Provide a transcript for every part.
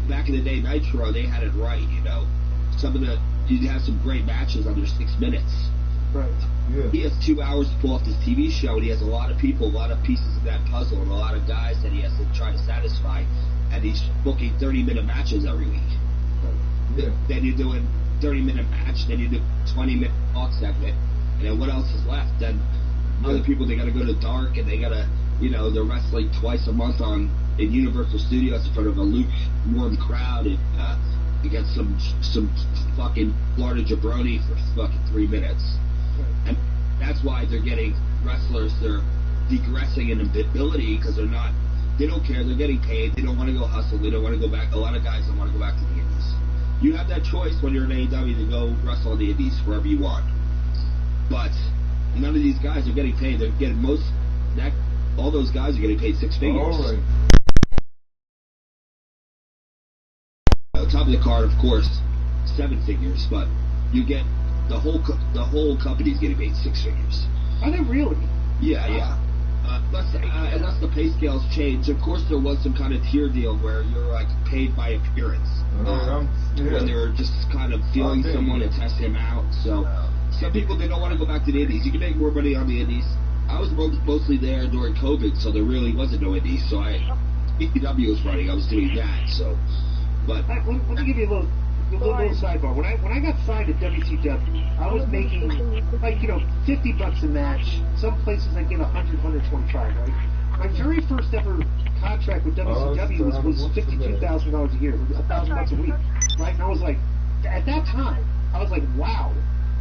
back in the day, Nitro, they had it right, you'd have some great matches under 6 minutes. Right. Yeah. He has 2 hours to pull off this TV show, and he has a lot of people, a lot of pieces of that puzzle, and a lot of guys that he has to try to satisfy, and he's booking 30-minute matches every week. Yeah. Then you're doing 30-minute match, then you do 20-minute talk segment, and then what else is left? Then other people, they got to go to dark, and they got to, they're wrestling twice a month in Universal Studios in front of a lukewarm crowd, and you get some fucking Florida jabroni for fucking 3 minutes. And that's why they're getting wrestlers, they're degressing in ability because they don't care, they're getting paid, they don't want to go hustle, they don't want to go back. A lot of guys don't want to go back to the indies. You have that choice when you're in AEW to go wrestle in the indies wherever you want. But none of these guys are getting paid. They're getting all those guys are getting paid 6 figures. All right. Top of the card, of course, 7 figures, but you get the whole company's getting paid 6 figures. Are they really? Yeah. Unless the pay scales change. Of course, there was some kind of tier deal where you're like paid by appearance. When they're just kind of feeling someone and testing them out. So some people, they don't want to go back to the indies. You can make more money on the indies. I was mostly there during COVID, so there really wasn't no indies. So EW was running. I was doing that. So, but let me give you a little sidebar. When I got signed at WCW, I was making $50 a match. Some places I get 100, 125. Right. My very first ever contract with WCW was $52,000 a year, $1,000 a week. Right, and I was like, at that time, I was like, wow,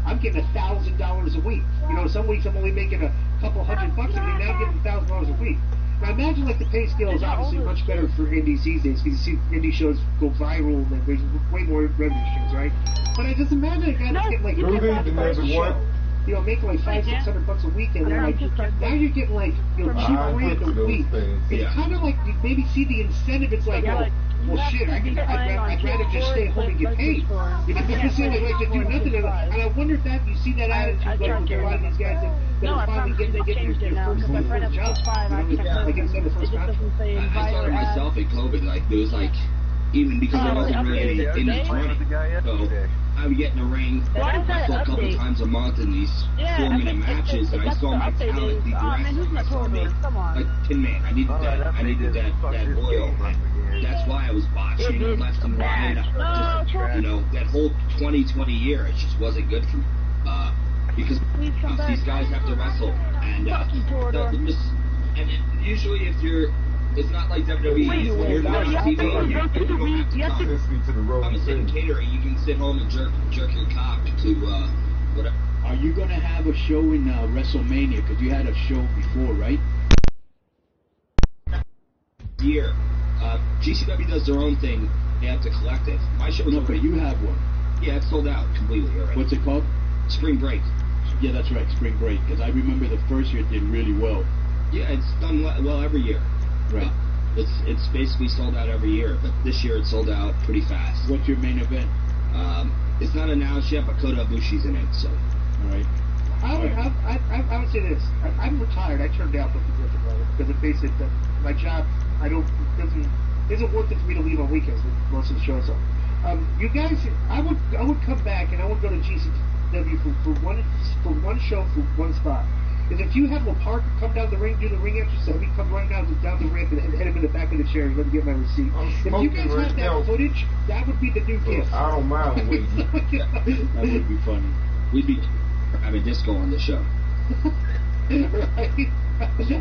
I'm getting $1,000 a week. Some weeks I'm only making a couple $100 a week. Now I'm getting $1,000 a week. Now imagine the pay scale is obviously much better for indies these days because you see indie shows go viral and there's way more revenue streams, right? But I just imagine a guy that's getting like $50 a show, making like $500-600 a week, and then now you're getting like $2 grand a week. It's kind of like you maybe see the incentive. It's like, well, shit, I'd rather just stay home and get paid. Because they like to do nothing. And I wonder if you see that attitude like with a lot of these guys that are finally getting their first job. Like instead of first contract. I saw it myself in COVID. Like, there was like, even because I wasn't really in the training, so I would get in the ring a couple times a month in these 4-minute matches, and I saw my talent degress. I saw me like Tin Man. I needed that oil. That's why I was botching left and right. That whole 2020 year, it just wasn't good for me. Because these guys have to wrestle, and usually it's not like WWE. When you're not on TV, you don't have to come. I'm sitting catering. You can sit home and jerk your cock to whatever. Are you going to have a show in WrestleMania? Because you had a show before, right? Year. GCW does their own thing. They have the collective. My show is but you have one. Yeah, it's sold out completely already. What's it called? Spring Break. Yeah, that's right, Spring Break. Because I remember the first year it did really well. Yeah, it's done well every year. Right. It's basically sold out every year, but this year it's sold out pretty fast. What's your main event? It's not announced yet, but Kota Ibushi's in it, so. All right. I would say this. I'm retired. I turned down the position, brother, because it basically my job isn't worth it for me to leave on weekends with most of the shows on. You guys, I would come back and I would go to GCW for one show for one spot. Because if you have Parker come down the ring, do the ring exercise, so he come right down the ramp and hit him in the back of the chair and let me get my receipt. If you guys had that footage, that would be the new gift. I don't mind waiting. That would be funny. We'd be having disco on the show. Right?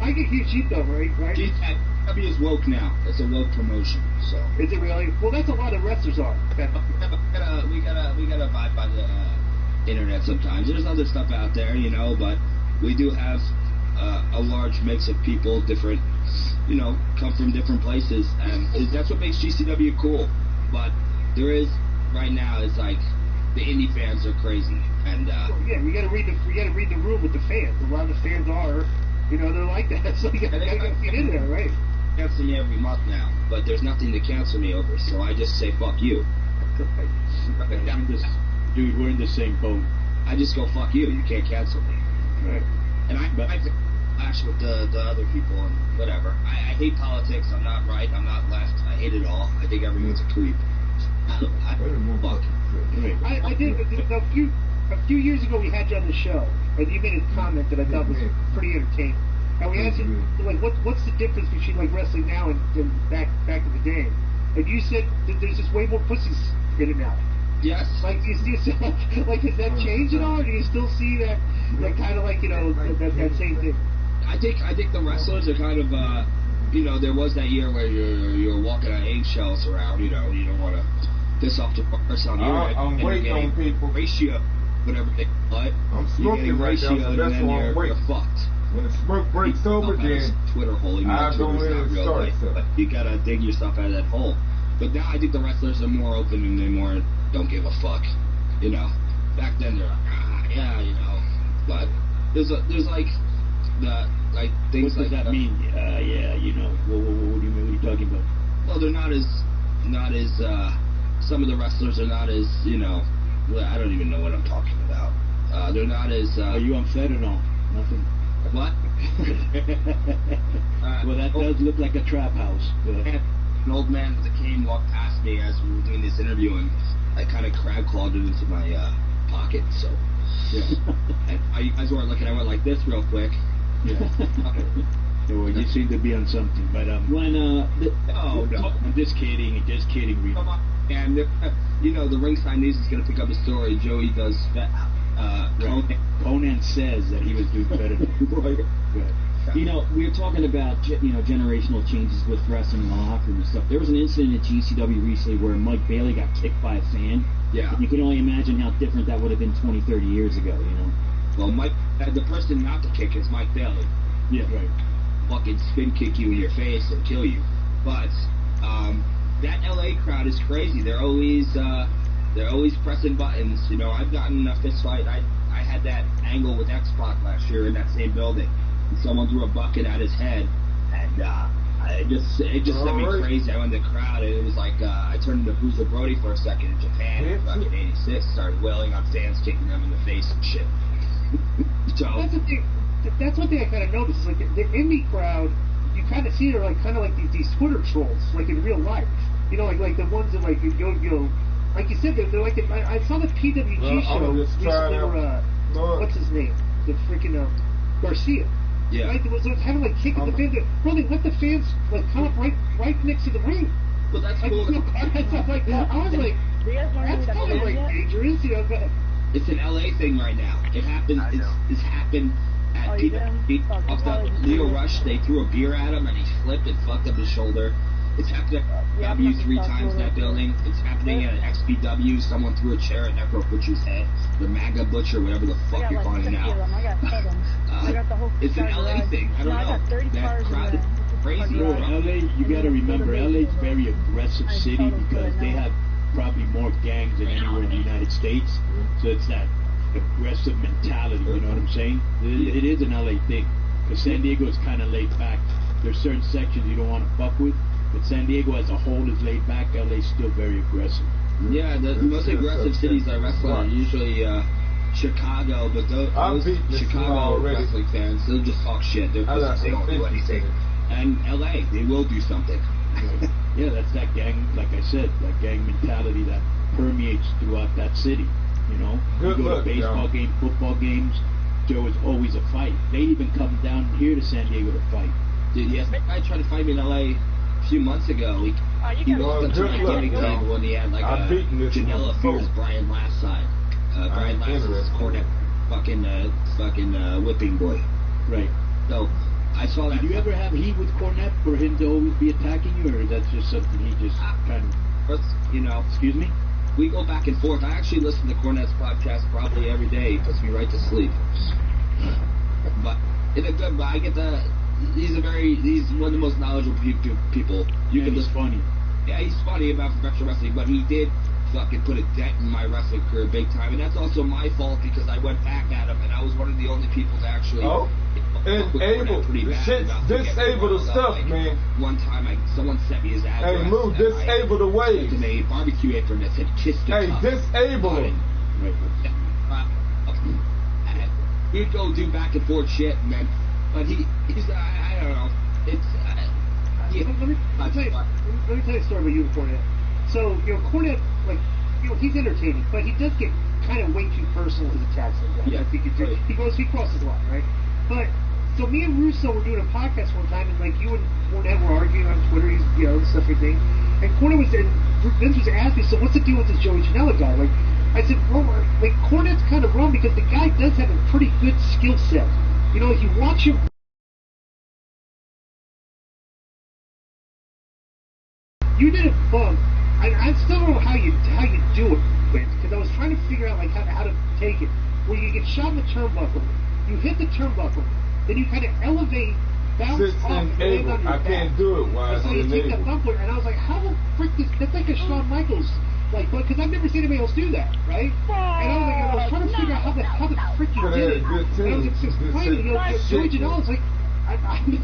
I get you cheap though, right? GCW is woke now. It's a woke promotion. So is it really? Well, that's a lot of wrestlers are. we gotta abide by the internet sometimes. There's other stuff out there, but we do have a large mix of people, different, come from different places, and that's what makes GCW cool. But there is right now, it's like the indie fans are crazy, and you gotta read the room with the fans. A lot of the fans are. They're like that, so you gotta get in there, right? Cancel me every month now, but there's nothing to cancel me over, so I just say fuck you. Dude, we're in the same boat. I just go fuck you. You can't cancel me. Right. And I clash with the other people and whatever. I hate politics. I'm not right. I'm not left. I hate it all. I think everyone's a creep. Fuck. I did a few years ago. We had you on the show, and you made a comment that I thought was pretty entertaining. And we asked you, like, what's the difference between like wrestling now and back in the day? And you said that there's just way more pussies in it now. Yes. Like, do you see, like, has that changed at all, or do you still see that kind of like, that same thing? I think the wrestlers are kind of, there was that year where you're walking on eggshells around, you don't want to piss off the person on your head. I'm waiting on people. Ratio, whatever they call it. I'm you're smoking getting right now, ratioed, so that's and why then I'm waiting. you're fucked. When the smoke breaks over, then Twitter hole. I go in and start. But you gotta dig yourself out of that hole. But now I think the wrestlers are more open and they more don't give a fuck. Back then they're like, But there's like things what does like that mean? What do you mean? What are you talking about? Well, they're not as some of the wrestlers are not as I don't even know what I'm talking about. They're not as. Are you upset or no? Nothing. What? Well, that does look like a trap house. An old man with a cane walked past me as we were doing this interview, and I kind of crab clawed it into my pocket. So, yeah. And you guys weren't looking. I went like this real quick. Yeah. Well, you seem to be on something, but when no, I'm just kidding, Reed. Come on, and the ringside news is gonna pick up the story. Joey does. Conan says that he was doing better than Right. We were talking about generational changes with wrestling in the locker room and stuff. There was an incident at GCW recently where Mike Bailey got kicked by a fan. Yeah. And you can only imagine how different that would have been 20, 30 years ago. Well, the person not to kick is Mike Bailey. Yeah, right. Fucking spin kick you in your face and kill you. But that LA crowd is crazy. They're always pressing buttons. I've gotten a fist fight. I had that angle with X-Pac last year in that same building. And someone threw a bucket at his head, and it just sent me crazy. I went in the crowd, and it was like I turned into Bruiser Brody for a second in Japan in fucking '86. Started wailing on fans, kicking them in the face and shit. So that's one thing I kind of noticed. Is like the indie crowd, you kind of see they're kind of like these Twitter trolls, like in real life. Like the ones that like go. Like you said, they're like. I saw the PWG show recently where what's his name? The freaking Garcia. Yeah. Right? It was kind of like kicking the fans. Bro, they let the fans come up right next to the ring. Well, that's cool. Like that. I was like, that's kind of like dangerous, It's an LA thing right now. It happened. It's happened at PWG. Off the Leo Rush, they threw a beer at him and he slipped and fucked up his shoulder. It's happened at W 3 times in that building. It's happening at XPW. Someone threw a chair at Necro Butcher's head. The MAGA Butcher, whatever the fuck you're calling it now. It's an LA thing. I don't know. That crowd is crazy. LA, you gotta remember, LA's a very aggressive city because they have probably more gangs than anywhere in the United States. So it's that aggressive mentality, you know what I'm saying? It is an LA thing. Because San Diego is kind of laid back. There's certain sections you don't want to fuck with. But San Diego as a whole is laid back. LA's still very aggressive. Yeah, the most aggressive cities I wrestle are usually Chicago, but those Chicago wrestling fans, they'll just talk shit. They won't do anything. And LA, they will do something. Yeah, that's that gang, like I said, that gang mentality that permeates throughout that city. You go to baseball games, football games, there was always a fight. They even come down here to San Diego to fight. Dude, yes, that guy tried to fight me in LA a few months ago. He walked up to my gaming table and he had like a Janela Fears Brian Last side. Brian Last is Cornet fucking whipping boy. Right. So I saw that. Did you ever have heat with Cornet for him to always be attacking you, or is that just something he just kind of... Excuse me? We go back and forth. I actually listen to Cornet's podcast probably every day. It puts me right to sleep. But in a good way, I get the... He's one of the most knowledgeable people. He's funny. Yeah, he's funny about professional wrestling, but he did fucking put a dent in my wrestling career big time, and that's also my fault because I went back at him, and I was one of the only people to actually disable the stuff, like, man. One time, someone sent me his address. Hey, move, disable the waves. And a barbecue apron that said "Kiss the Cup." Disable it. He'd go do back and forth shit, man. But he's I don't know. Yeah. Let me tell you a story about you and Cornette. So, Cornette, like, he's entertaining, but he does get kind of way too personal with his attacks like that. Yeah. I think he crosses the line, right? But, so me and Russo were doing a podcast one time, and, like, you and Cornette were arguing on Twitter, stuff and thing. And Vince was asking, so what's the deal with this Joey Janela guy? Like, I said, well, like, Cornette's kind of wrong because the guy does have a pretty good skill set. If you watch him, you did a bump. I still don't know how you do it, because I was trying to figure out like how to take it. Where you get shot in the turnbuckle, you hit the turnbuckle, then you kind of elevate, bounce off, and land on your back. I can't do it while so you take that bumper, and I was like, how the frick that's like a Shawn Michaels, like, because I've never seen anybody else do that, right? And I was trying to figure out how the frick you did it. And I was explaining, Joey Janela's like,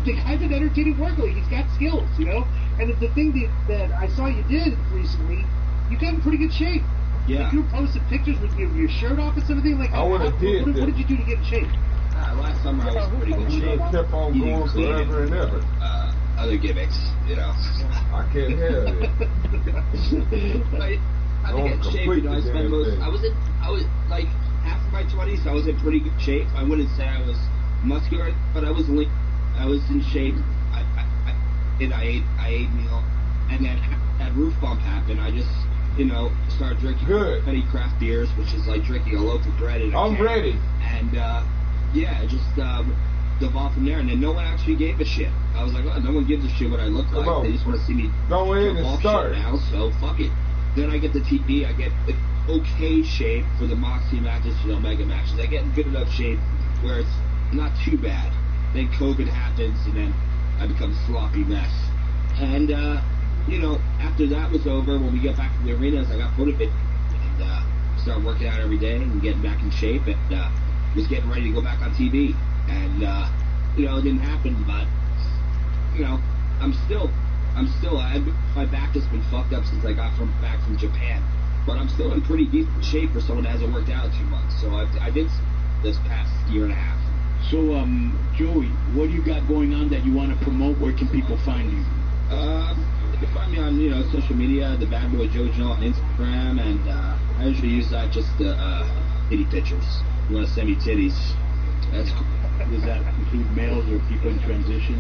the guy's an entertaining worker. He's got skills, And the thing that I saw you did recently, you got in pretty good shape. Yeah. Like you were posting pictures with your shirt off and everything. Like, what did you do to get in shape? Last summer I was in pretty good shape. Kept on going forever and ever. Other gimmicks, I can't have it. I think in shape, I spent I was like half of my 20s. I was in pretty good shape. I wouldn't say I was muscular, but I was lean. I was in shape. I ate meal, and then that roof bump happened. I just started drinking petty craft beers, which is like drinking a loaf of bread. I'm ready. And just devolved from there. And then no one actually gave a shit. I was like, no one gives a shit what I look like. They just want to see me go in and start now. So fuck it. Then I get the TV. I get okay shape for the Moxie matches, for the Omega matches. I get in good enough shape where it's not too bad. Then COVID happens, and then I become a sloppy mess. And, after that was over, when we got back to the arenas, I got motivated and started working out every day and getting back in shape and was getting ready to go back on TV. And, it didn't happen, but, my back has been fucked up since I got back from Japan. But I'm still in pretty decent shape for someone that hasn't worked out in 2 months. So I did this past year and a half. So, Joey, what do you got going on that you want to promote? Where can people find you? You can find me on, social media, the Bad Boy Jojo on Instagram, and I usually use that just titty pictures. You want to send me titties? That's cool. Does that include males or people in transition?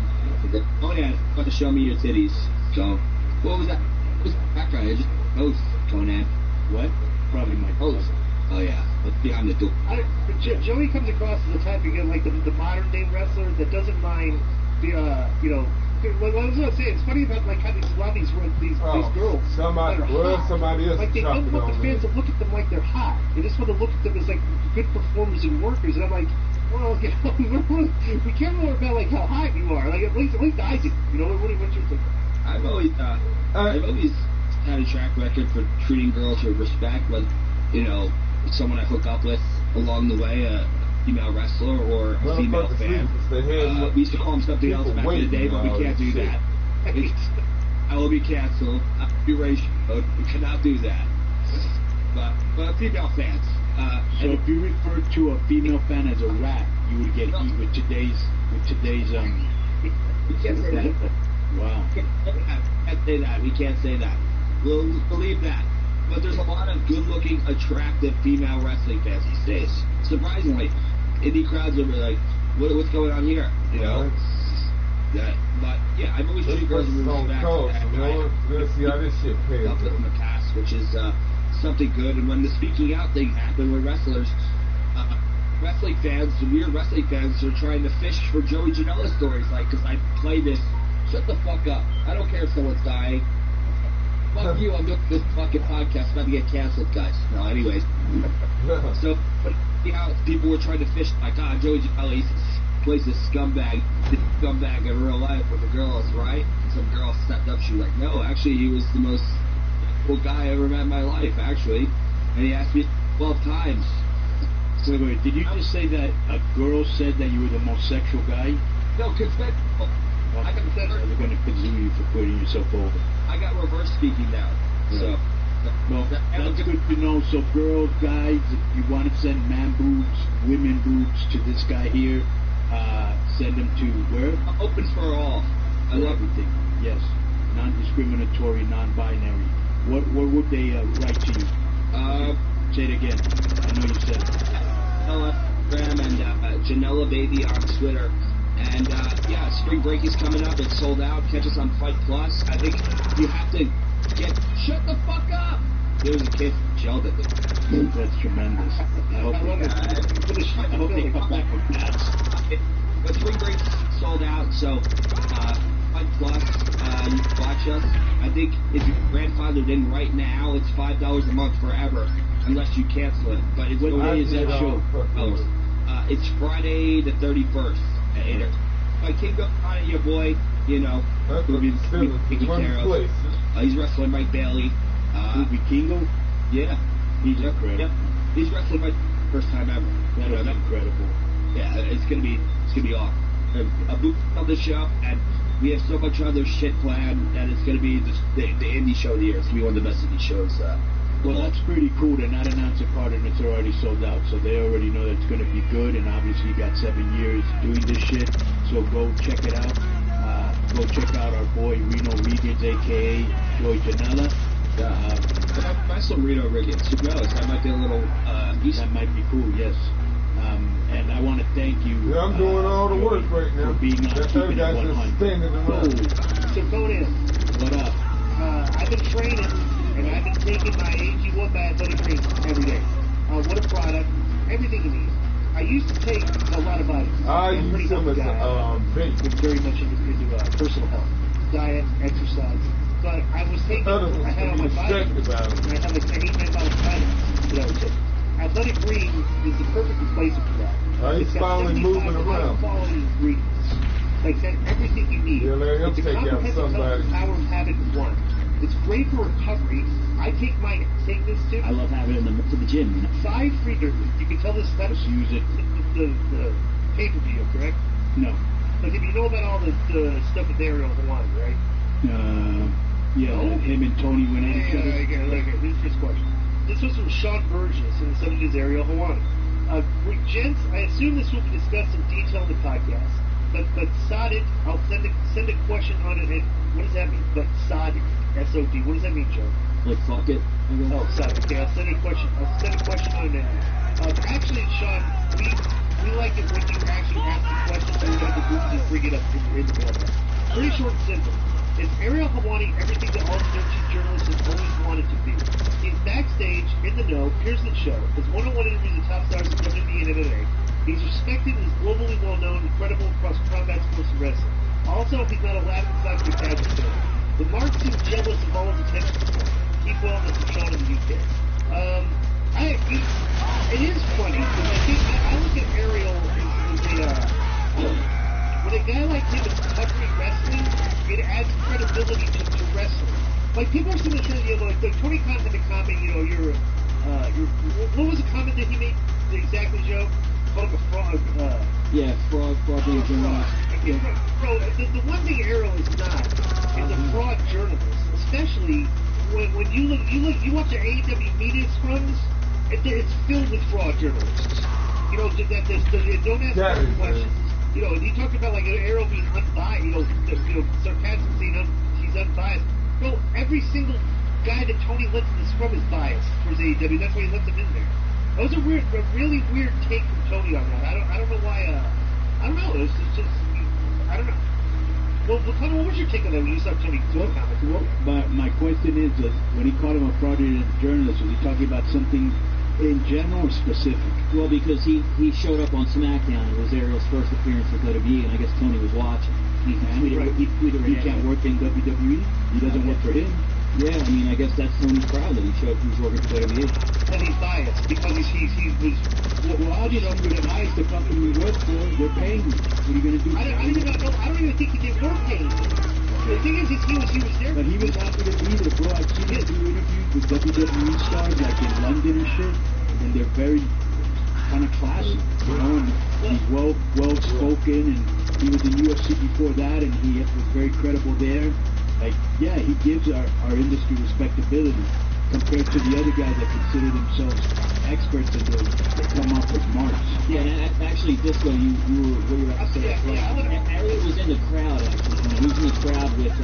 Oh yeah, you want to show me your titties. So, what was that? What was the background? I just post, Conan. What? Probably my post. Oh yeah, what's behind the door? Joey comes across as the type of like the modern day wrestler that doesn't mind What I was going to say, it's funny about like how a lot of these girls. Somebody else. Like they don't want the fans to look at them like they're hot. They just want to look at them as like good performers and workers. And I'm like, well, we care more about like how hot you are. Like at least I do. What you think? I've always had a track record for treating girls with respect. When someone I hook up with along the way, a female wrestler or a female fan. We used to call them something else back in the day, but we can't do that. I will be canceled. I'll be racial. We cannot do that. But female fans. So if you refer to a female fan as a rat, you would get heat with today's We can't say that. Wow. We can't say that. We can't say that. We'll believe that. But there's a lot of good-looking, attractive female wrestling fans these days. Surprisingly, indie crowds are like, "What's going on here?" But yeah, I've always treated girls with respect. Let's see how this shit pays up in the past, which is something good. And when the speaking out thing happened with wrestlers, wrestling fans, weird wrestling fans, are trying to fish for Joey Janela stories. Like, because I play this, shut the fuck up. I don't care if someone's dying. Fuck you, I'm doing this fucking podcast. I'm about to get canceled, guys. No, anyways. So, but people were trying to fish, like, Joey Janela, plays this scumbag in real life with the girls, right? And some girl stepped up, she was like, no, actually, he was the most cool guy I ever met in my life, actually. And he asked me 12 times. Wait, did you just say that a girl said that you were the most sexual guy? No, consent. Well, they're going to kazoo you for putting yourself over. I got reverse speaking now. Right. So, well, that's good to know. So, girls, guys, if you want to send man boobs, women boobs to this guy here, send them to where? Open for all. I love everything. Yes. Non-discriminatory, non-binary. What would they write to you? Say it again. I know you said it. Graham and Janela Baby on Twitter. And yeah, spring break is coming up. It's sold out. Catch us on Fight Plus. I think you have to shut the fuck up. There was a kid yelled at them. That's tremendous. I hope they come back with bats. But spring break's sold out, so Fight Plus, you can watch us. I think if you're grandfathered in right now, it's $5 a month forever, unless you cancel it. But it's What day is that show? It's Friday the 31st at 8 o'clock. My King goes on it, your boy, you know, who'll be taking care of. He's wrestling Mike Bailey. Vikingo? Yeah. He's incredible. Yep. He's wrestling my first time ever. That's incredible. Yeah, it's gonna be awesome. A boot on the show, and we have so much other shit planned that it's gonna be the indie show of the year. It's gonna be one of the best indie shows. Well, that's pretty cool. They're not announcing part and it's already sold out, so they already know that it's going to be good. And obviously, you got 7 years doing this shit, so go check it out. Go check out our boy Reno Regans, aka Joey Janela. Buy some Reno Regans. Who knows? That might be a little. That might be cool. Yes. And I want to thank you. Yeah, I'm doing all the work right now. For being on Keeping It 100. So Conan, What up? I've been training, and I've been taking my AG1 by Athletic Greens every day. What a product. Everything you need. I used to take a lot of vitamins. I I'm a pretty use them healthy as guy. bait. I'm very much into personal health, diet, exercise. But I was taking, I had all my vitamins, and I had like 8, 9 bottles of vitamins that I would take. Athletic Greens is the perfect replacement for that. He's It's got finally 75 moving around. quality ingredients. Like that, everything you need. Yeah, let him It's a take out comprehensive somebody. health power of habit in one. It's great for recovery. I take this too. I love having it to the gym. You know? Side free. You can tell this that Just use it. the pay-per-view, correct? No. Like if you know about all the stuff with Ariel Hawani, right? Yeah, No? him and Tony went at each other. Here's this question. This was from Sean Burgess in the 70s Ariel Hawani. Gents, I assume this will be discussed in detail in the podcast. But Sodid, I'll send a question on it. And what does that mean? But Sodid, S-O-D. What does that mean, Joe? Like fuck it. Oh, Sodid. Okay, I'll send a question on that. Actually, Sean, we like it when you actually ask the question, so we don't have to just bring it up in the podcast. Pretty short and simple. Is Ariel Hawani everything that all Dirty journalists have always wanted to be? He's backstage, in the know, appears in the show, has one-on-one interviews with top stars in WWE and MMA. He's respected and is globally well-known, incredible across combat sports and wrestling. Also, he's not a Latin side for casual fan. The Mark seems jealous of all his attention to him. Keep well, Mr. Sean in the UK. It is funny, because I think, I look at Ariel when a guy like him is covering wrestling, it adds credibility to wrestling. Like, people are sitting there, you know, like Tony Khan made a comment, you know, what was the comment that he made exactly, Joe? Called him a frog. Fraud being a journalist. Bro, the one thing Ariel is not is a fraud journalist, especially when you watch the AEW media scrums, it's filled with fraud journalists. You know, that don't ask questions. You know, he talked about like Ariel being unbiased. You know, sarcastic saying he's unbiased. No, every single guy that Tony lets in the scrum is biased towards AEW. That's why he lets him in there. That was a really weird take from Tony on that. I don't know why. I don't know. It's just I don't know. Well, Tony, what was your take on that when you saw Tony comment? My question is, when he called him a fraudulent journalist, was he talking about something in general or specific? Well, because he showed up on SmackDown. It was Ariel's first appearance with WWE, and I guess Tony was watching. He can't work in WWE. He doesn't work for him. Yeah, I mean, I guess that's Tony's problem. He showed up he was working for WWE. And he's biased because he was. Well, how do you know you're biased? The company we work for, they're paying you. What are you going to do? I don't even think they were paying him. The thing is, he was there. But he was happy to be there, bro. I've seen him do interviews with WWE stars, like in London and shit, and they're very kind of classy, you know, and he's well spoken, and he was in UFC before that, and he was very credible there. Like, yeah, he gives our industry respectability. compared to the other guys that consider themselves experts and they come up with marks. Yeah, and actually, Disco, you were what you were about to say. Ariel was in the crowd, actually. He was in the crowd with,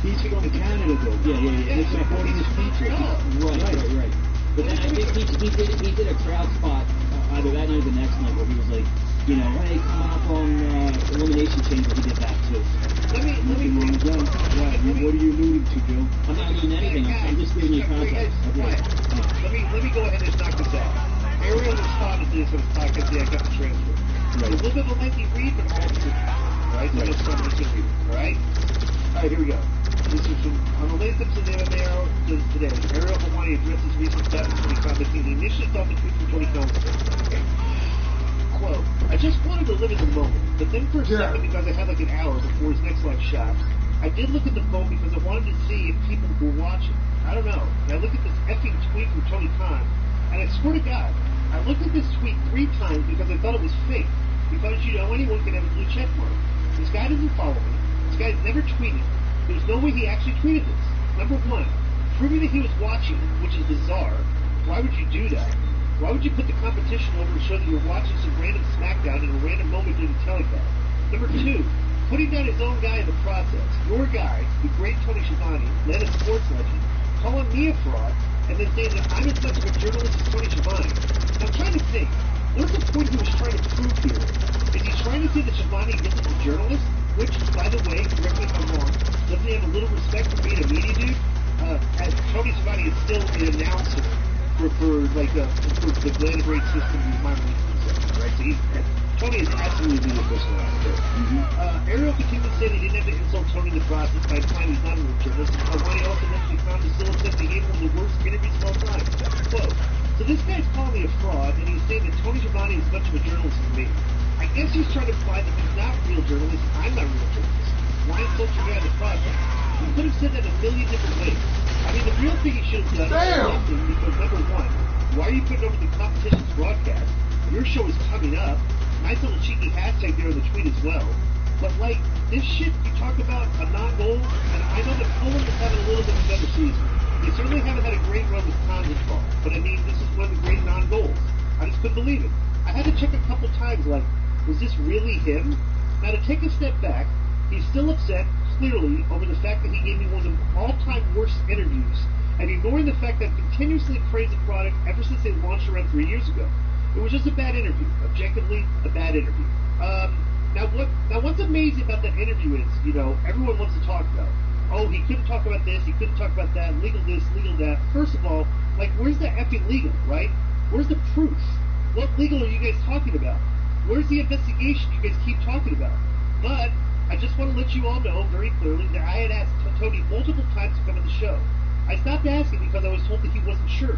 He's from Canada, though. Yeah. He's supporting his feature. Right. But then I think he did a crowd spot, either that night or the next night, where he was like, you know, hey, come up on Elimination Chamber. He did that too. Let me What are you alluding to, Joe? I'm not doing anything. I'm just giving you context. Let me go ahead and knock this out. Ariel responded to this on his podcast. Yeah, I got the transcript. Right. A little bit of a lengthy read, but all good. Right? So let's start with this read. All right? All right, here we go. This is from, on the latest episode of the Arrow today. Ariel Hawani addresses recent death of Tony Khan, but he initially thought the tweet from Tony Khan was okay. Quote, I just wanted to live in the moment, but then for a second, because I had like an hour before his next live shot, I did look at the phone because I wanted to see if people were watching. I don't know. And I looked at this effing tweet from Tony Khan, and I swear to God, I looked at this tweet 3 times because I thought it was fake. Because, you know, anyone can have a blue check mark. This guy doesn't follow me. This guy's never tweeted. There's no way he actually tweeted this. Number 1, proving that he was watching, which is bizarre. Why would you do that? Why would you put the competition over and show that you're watching some random SmackDown in a random moment during the telecast? Number 2, putting down his own guy in the process. Your guy, the great Tony Schiavone, led a sports legend, calling me a fraud, and then saying that I'm as much of a journalist as Tony Schiavone. I'm trying to think, what's the point he was trying to prove here? Is he trying to say that Schiavone isn't a journalist? Which, by the way, correct me if I'm wrong, doesn't he have a little respect for being a media dude? As Tony Schiavone is still an announcer for the Glenn Braid system in my release, right? So Tony is absolutely the official out there. Ariel continued to say that he didn't have to insult Tony in the process by implying he's not a real journalist. Hawani also mentioned he found the still upset he gave one of the worst interviews of all time. Quote, so this guy's calling me a fraud, and he's saying that Tony Schiavone is as much of a journalist as me. I guess he's trying to imply that he's not a real journalist, I'm not a real journalist. Why insult your guy in the process? He could have said that a million different ways. I mean, the real thing he should have done is something, because number 1, why are you putting over the competition's broadcast? Your show is coming up. Nice little cheeky hashtag there in the tweet as well. But, like, this shit you talk about a non-goal, and I know that Poland is having a little bit of a better season. They certainly haven't had a great run with Khan's involved, but I mean, this is one of the great non-goals. I just couldn't believe it. I had to check a couple times, like, was this really him? Now, to take a step back, he's still upset, clearly, over the fact that he gave me one of the all-time worst interviews, and ignoring the fact that I've continuously praised the product ever since they launched around 3 years ago. It was just a bad interview. Objectively, a bad interview. Now what's amazing about that interview is, you know, everyone wants to talk about, oh, he couldn't talk about this, he couldn't talk about that, legal this, legal that. First of all, like, where's the effing legal, right? Where's the proof? What legal are you guys talking about? Where's the investigation you guys keep talking about? But I just want to let you all know very clearly that I had asked Tony multiple times to come on the show. I stopped asking because I was told that he wasn't sure.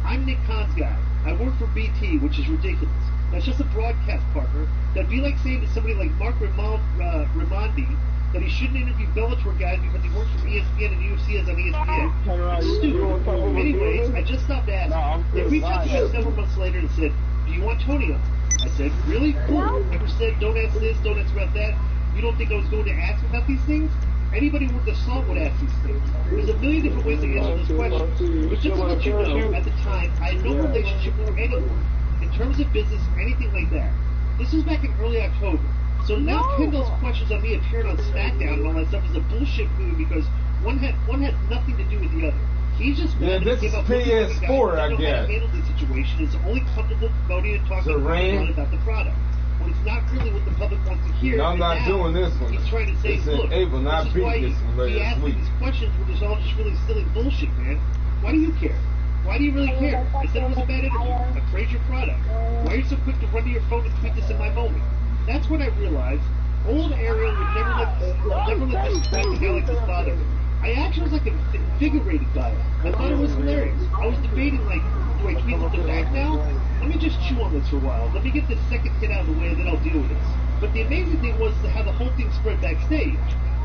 I'm Nick Khan's guy. I work for BT, which is ridiculous. That's just a broadcast partner. That'd be like saying to somebody like Mark Raimondi that he shouldn't interview Bellator guys because he works for ESPN and UFC is on ESPN. It's stupid. Anyways, I just stopped asking. They reached out to me several months later and said, do you want Tony on? I said, really? Cool. Never said, don't ask this, don't ask about that. You don't think I was going to ask about these things? Anybody worth their salt would ask these things. There's a million different ways to answer this question. But just to let you know, at the time, I had no relationship with anyone in terms of business or anything like that. This was back in early October. So now Kendall's questions on me appearing on SmackDown and all that stuff is a bullshit move because one had nothing to do with the other. He's just mad that he came up with PS4, I guess. How to handle the situation. It's only comfortable promoting and talking about the product. When it's not really what the public wants to hear. No, I'm not doing this one. He's trying to say, look, Able not this is why he asked me these questions were just all just really silly bullshit, man. Why do you care? Why do you really care? I said it was a bad interview. I praised your product. Why are you so quick to run to your phone and tweet this in my moment? That's when I realized old Ariel would never let this acting out like this bother me. I actually was like invigorated by it. I thought it was hilarious. I was debating, like, do I tweet the back now? Let me just chew on this for a while. Let me get this second hit out of the way, and then I'll deal with this. But the amazing thing was how the whole thing spread backstage.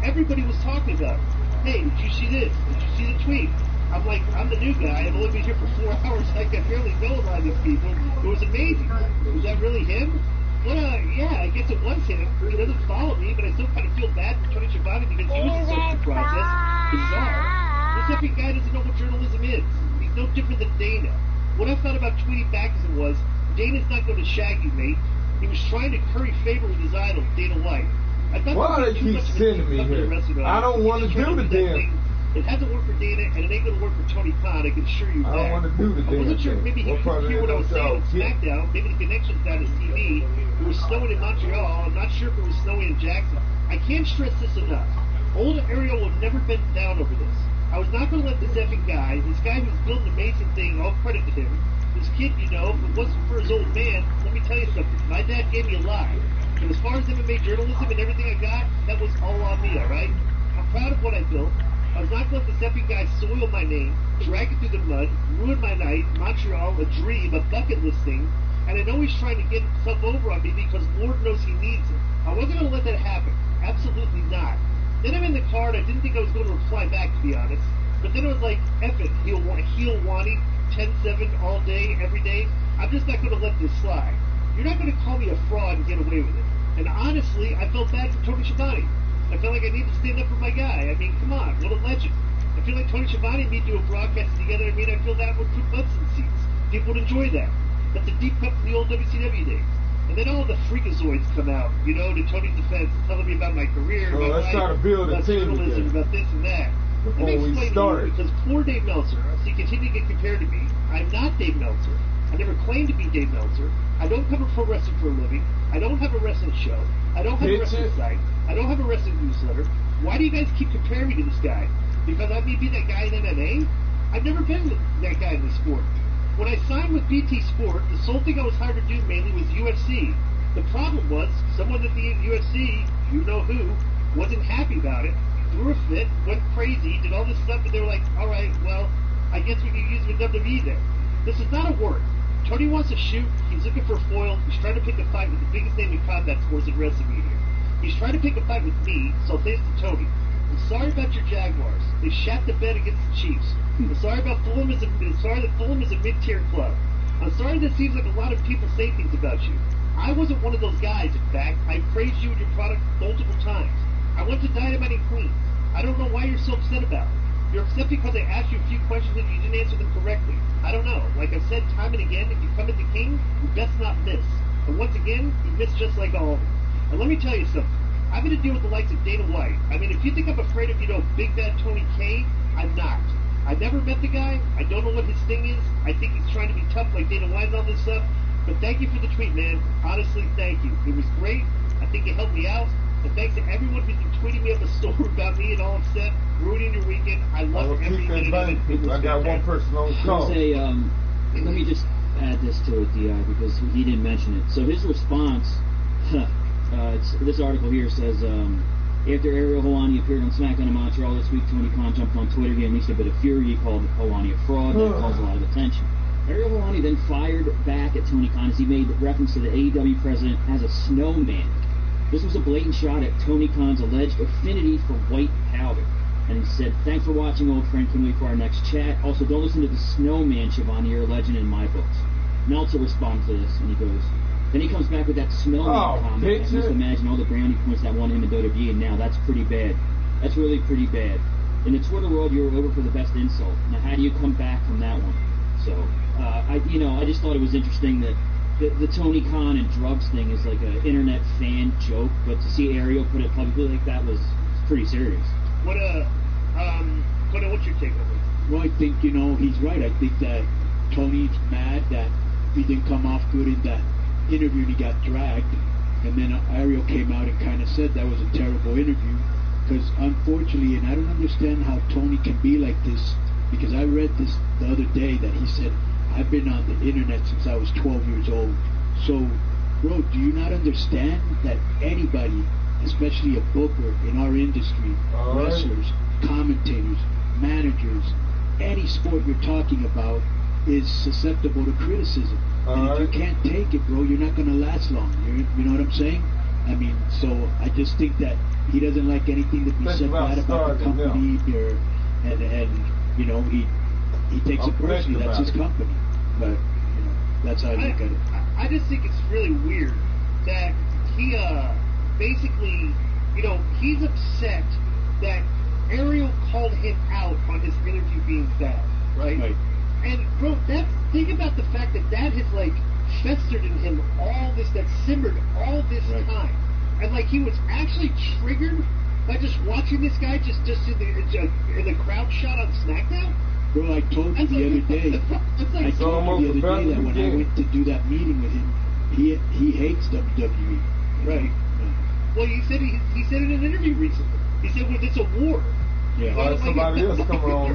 Everybody was talking about it. Hey, did you see this? Did you see the tweet? I'm like, I'm the new guy. I've only been here for 4 hours. I can barely know a lot of these people. It was amazing. Was that really him? Well, yeah, I guess it was him. He doesn't follow me, but I still kind of feel bad for Tony Schiavone because he was in such the process. Bizarre. This effing guy doesn't know what journalism is. He no different than Dana. What I thought about tweeting back to him was, Dana's not going to shag you, mate. He was trying to curry favor with his idol, Dana White. I thought Why they keep sending me here? I don't want to do the damn. It hasn't worked for Dana, and it ain't going to work for Tony Khan. I can assure you that. I don't want to do the damn. I wasn't sure if maybe he couldn't hear what I was saying on Yeah. SmackDown. Maybe the connection's down his TV. It was snowing in Montreal. I'm not sure if it was snowing in Jackson. I can't stress this enough. Old Ariel will never bend down over this. I was not going to let this effing guy, this guy who's built an amazing thing, all credit to him, this kid, you know, if it wasn't for his old man, let me tell you something. My dad gave me a lie. And as far as MMA journalism and everything I got, that was all on me, all right? I'm proud of what I built. I was not going to let this effing guy soil my name, drag it through the mud, ruin my night, Montreal, a dream, a bucket list thing, and I know he's trying to get himself over on me because Lord knows he needs it. I wasn't going to let that happen. Absolutely not. Then I'm in the car, and I didn't think I was going to reply back, to be honest. But then I was like, F it, heel wanting, 10-7 all day, every day. I'm just not going to let this slide. You're not going to call me a fraud and get away with it. And honestly, I felt bad for Tony Schiavone. I felt like I need to stand up for my guy. I mean, come on, what a legend. I feel like Tony Schiavone and me do a broadcast together. I mean, I feel that would put butts in seats. People would enjoy that. That's a deep cut from the old WCW days. And then all the freakazoids come out, you know, to Tony's defense, telling me about my career, So about let's try to build a team journalism, together. about this and that. Before Let me we explain start. to you, because poor Dave Meltzer, as he continued to get compared to me, I'm not Dave Meltzer. I never claimed to be Dave Meltzer. I don't cover pro wrestling for a living. I don't have a wrestling show. I don't have a wrestling site. I don't have a wrestling newsletter. Why do you guys keep comparing me to this guy? Because I may be that guy in MMA? I've never been that guy in the sport. When I signed with BT Sport, the sole thing I was hired to do mainly was UFC. The problem was, someone at the UFC, you know who, wasn't happy about it, threw a fit, went crazy, did all this stuff, and they were like, all right, well, I guess we can use it with WWE then. This is not a work. Tony wants to shoot. He's looking for a foil. He's trying to pick a fight with the biggest name in combat sports and wrestling media. He's trying to pick a fight with me, so thanks to Tony. I'm sorry about your Jaguars. They shat the bed against the Chiefs. I'm sorry about Fulham is a mid-tier club. I'm sorry that it seems like a lot of people say things about you. I wasn't one of those guys, in fact. I praised you and your product multiple times. I went to Dynamite in Queens. I don't know why you're so upset about it. You're upset because I asked you a few questions and you didn't answer them correctly. I don't know. Like I've said time and again, if you come into King, you best not miss. And once again, you miss just like all of them. And let me tell you something. I'm going to deal with the likes of Dana White. I mean, if you think I'm afraid of, you know, Big Bad Tony K, I'm not. I never met the guy. I don't know what his thing is. I think he's trying to be tough like Dana White and all this stuff. But thank you for the tweet, man. Honestly, thank you. It was great. I think it helped me out. And thanks to everyone who's been tweeting me up a story about me and all upset, ruining your weekend. I love every minute of it. It was I got one fantastic. person on call. Let me just add this to it, Di, because he didn't mention it. So his response, this article here says, after Ariel Helwani appeared on SmackDown in Montreal this week, Tony Khan jumped on Twitter. He unleashed a bit of fury. He called Helwani a fraud. That caused a lot of attention. Ariel Helwani then fired back at Tony Khan as he made reference to the AEW president as a snowman. This was a blatant shot at Tony Khan's alleged affinity for white powder. And he said, thanks for watching, old friend. Can wait for our next chat. Also, don't listen to the snowman, Schiavone. You're a legend in my books. Meltzer responds to this, and he goes, then he comes back with that snowman comment. I just imagine all the brownie points that won him in WWE, and now that's pretty bad. That's really pretty bad. In the Twitter world, you were over for the best insult. Now, how do you come back from that one? So, I just thought it was interesting that the Tony Khan and drugs thing is like an internet fan joke, but to see Ariel put it publicly like that was pretty serious. What's your take on it? Well, I think, he's right. I think that Tony's mad that he didn't come off good in that interview and he got dragged. And then Ariel came out and kind of said that was a terrible interview. Because unfortunately, and I don't understand how Tony can be like this, because I read this the other day that he said, I've been on the internet since I was 12 years old. So, bro, do you not understand that anybody, especially a booker in our industry, wrestlers, commentators, managers, any sport you're talking about is susceptible to criticism. And if you can't take it, bro, you're not going to last long. You know what I'm saying? I mean, so I just think that he doesn't like anything to be said bad about the company, he takes it personally. That's his company. But, that's how I look at it. I just think it's really weird that he, basically, he's upset that Ariel called him out on his interview being bad, right? And bro, think about the fact that has like festered in him all this, that simmered all this time, and like he was actually triggered by just watching this guy just in the crowd shot on SmackDown. Bro, I told you the other day. I told you the other day that when I went to do that meeting with him, he hates WWE. Right. Well, he said it in an interview recently. He said, "Well, it's a war." Yeah. Like somebody else come on.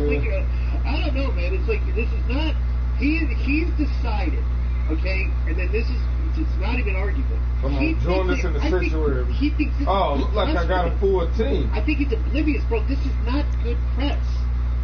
I don't know, man. It's like this is not. He's decided, okay, and then it's not even argument. Come on, join this in the sanctuary. He thinks this look like I got a full team. I think he's oblivious, bro. This is not good press.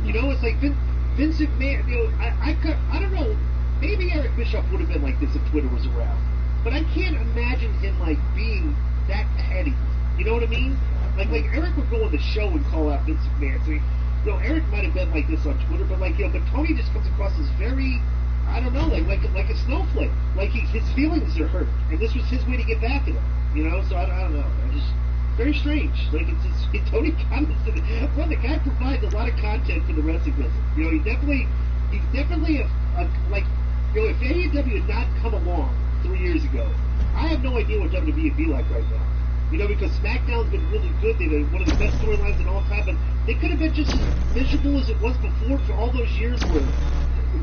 You know, it's like Vince McMahon. You know, I don't know. Maybe Eric Bischoff would have been like this if Twitter was around, but I can't imagine him like being that petty. You know what I mean? Like Eric would go on the show and call out Vince McMahon. So Eric might have been like this on Twitter, but but Tony just comes across as very, I don't know, like a snowflake. Like his feelings are hurt, and this was his way to get back at him. You know, so I don't know. Very strange. Like Tony comments. Well, the guy provides a lot of content for the wrestling business. You know, he's definitely a like. You know, if AEW had not come along 3 years ago, I have no idea what WWE would be like right now. You know, because SmackDown's been really good. They've been one of the best storylines in all time, but they could have been just as miserable as it was before for all those years where,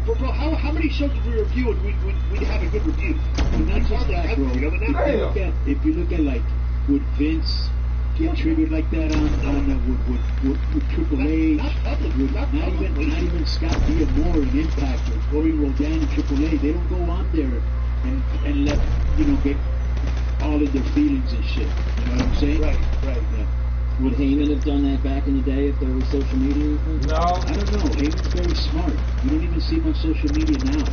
bro, how many shows did we review and we'd have a good review? Not just that, bro. If you look at like, would Vince get triggered like that with Triple H? Not even Scott D'Amore and Impact or Corey Rodan and Triple H. They don't go on there and let get all of their feelings and shit. You know what I'm saying? Right. Yeah. Would Heyman have done that back in the day if there was social media? No. I don't know. Heyman's very smart. You don't even see him on social media now.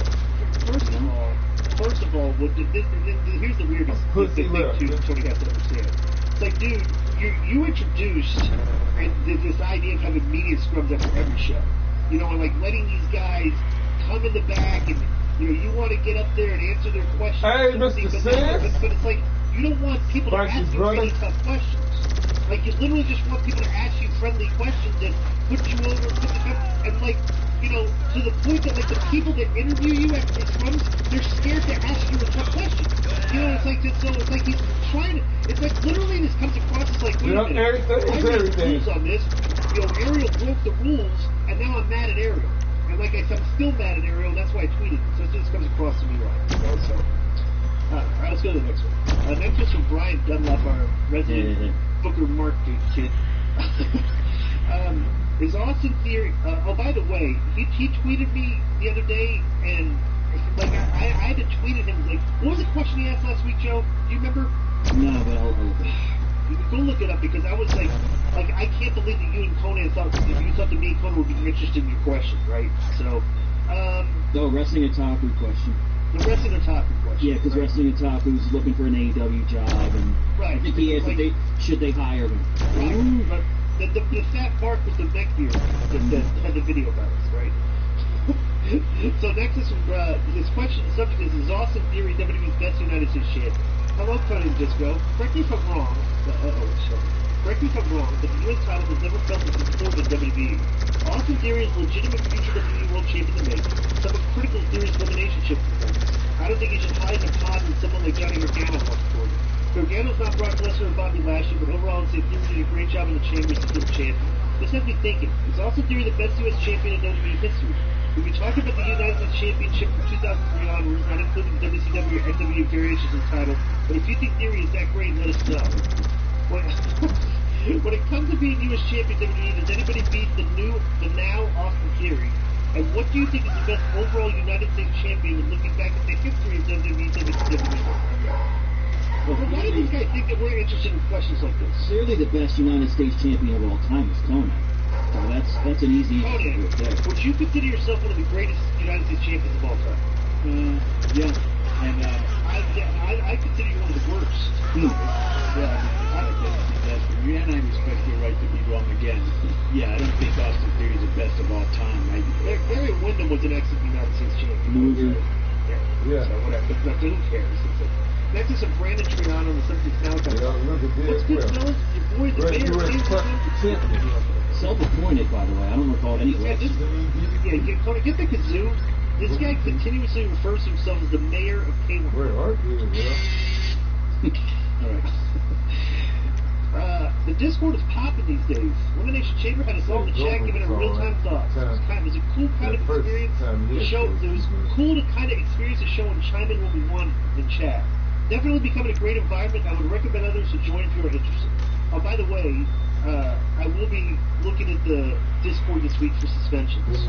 First of all, here's the weirdest thing too. Tony has to understand. It's like, dude, you introduced this idea of having media scrums after every show. You know, and like letting these guys come in the back and you want to get up there and answer their questions. Hey, Mr. Snes. But it's like you don't want people to ask you really tough questions. Like you literally just want people to ask you friendly questions that put you over, and like to the point that like the people that interview you after these scrums, they're scared to ask you a tough question. You know, it's like he's trying to. It's like literally this comes across as like, wait a minute, I made rules on this. Ariel broke the rules, and now I'm mad at Ariel. And like I said, I'm still mad at Ariel, and that's why I tweeted it. So it just comes across to me right. So, all right, let's go to the next one. Next one's from Brian Dunlap, our resident Booker Mark kid. His Austin Theory. Oh, by the way, he tweeted me the other day, and like I had to tweet at him. Like, what was the question he asked last week, Joe? Do you remember? No, but I'll look it up. You can go look it up because I was like I can't believe that you and Conan thought that me and Conan would be interested in your question, right? So, the Wrestling Otaku question. The Wrestling Otaku question. Yeah, because Wrestling Otaku's looking for an AEW job, and I think he asked if should they hire him. Right. But the fat Mark with the neck beard that had the video about us, right? So next is his question. The subject is Austin Theory WWE's best United States champion? Hello, Tony Disco. Correct me if I'm wrong. Correct me if I'm wrong, but the U.S. title has never felt as important as WWE. Austin Theory is legitimate future WWE World Champion to make. Some of critical Theory's elimination chip performance. I don't think he should hide in a pod with someone like Johnny Gargano once for you. Gargano's not Brock Lesnar and Bobby Lashley, but overall I'd say Theory did a great job in the Chambers as the champion. This has me thinking, is Austin Theory the best U.S. champion in WWE history? When we talk about the United States Championship from 2003 onwards, not including the WCW or NWA variations of the title, but if you think Theory is that great, let us know. When it comes to being U.S. champion WWE, does anybody beat the now Austin Theory? And what do you think is the best overall United States champion when looking back at the history of WWE and WCW? Well, why do these guys think that we're interested in questions like this? Clearly the best United States champion of all time is Conan. So that's an easy answer. Conan, would you consider yourself one of the greatest United States champions of all time? Yeah. And I consider you one of the worst. And I respect your right to be wrong again. Yeah, I don't think Austin Theory is the best of all time. Barry Windham was an excellent United States champion. Luger. Yeah. So whatever. But who cares? Next is a Brandon Triano on the subject now. What's good, fellas? Your boy, the mayor, self-appointed, by the way. I don't recall any questions. Get the kazoo. This guy continuously refers to himself as the mayor of K1. Where are you, All right. The Discord is popping these days. Elimination Chamber had us all in the chat giving it real-time thoughts. It was a cool kind of experience. The show, it was cool to kind of experience the show and chime in when we want in chat. Definitely becoming a great environment. I would recommend others to join if you are interested. Oh, by the way, I will be looking at the Discord this week for suspensions.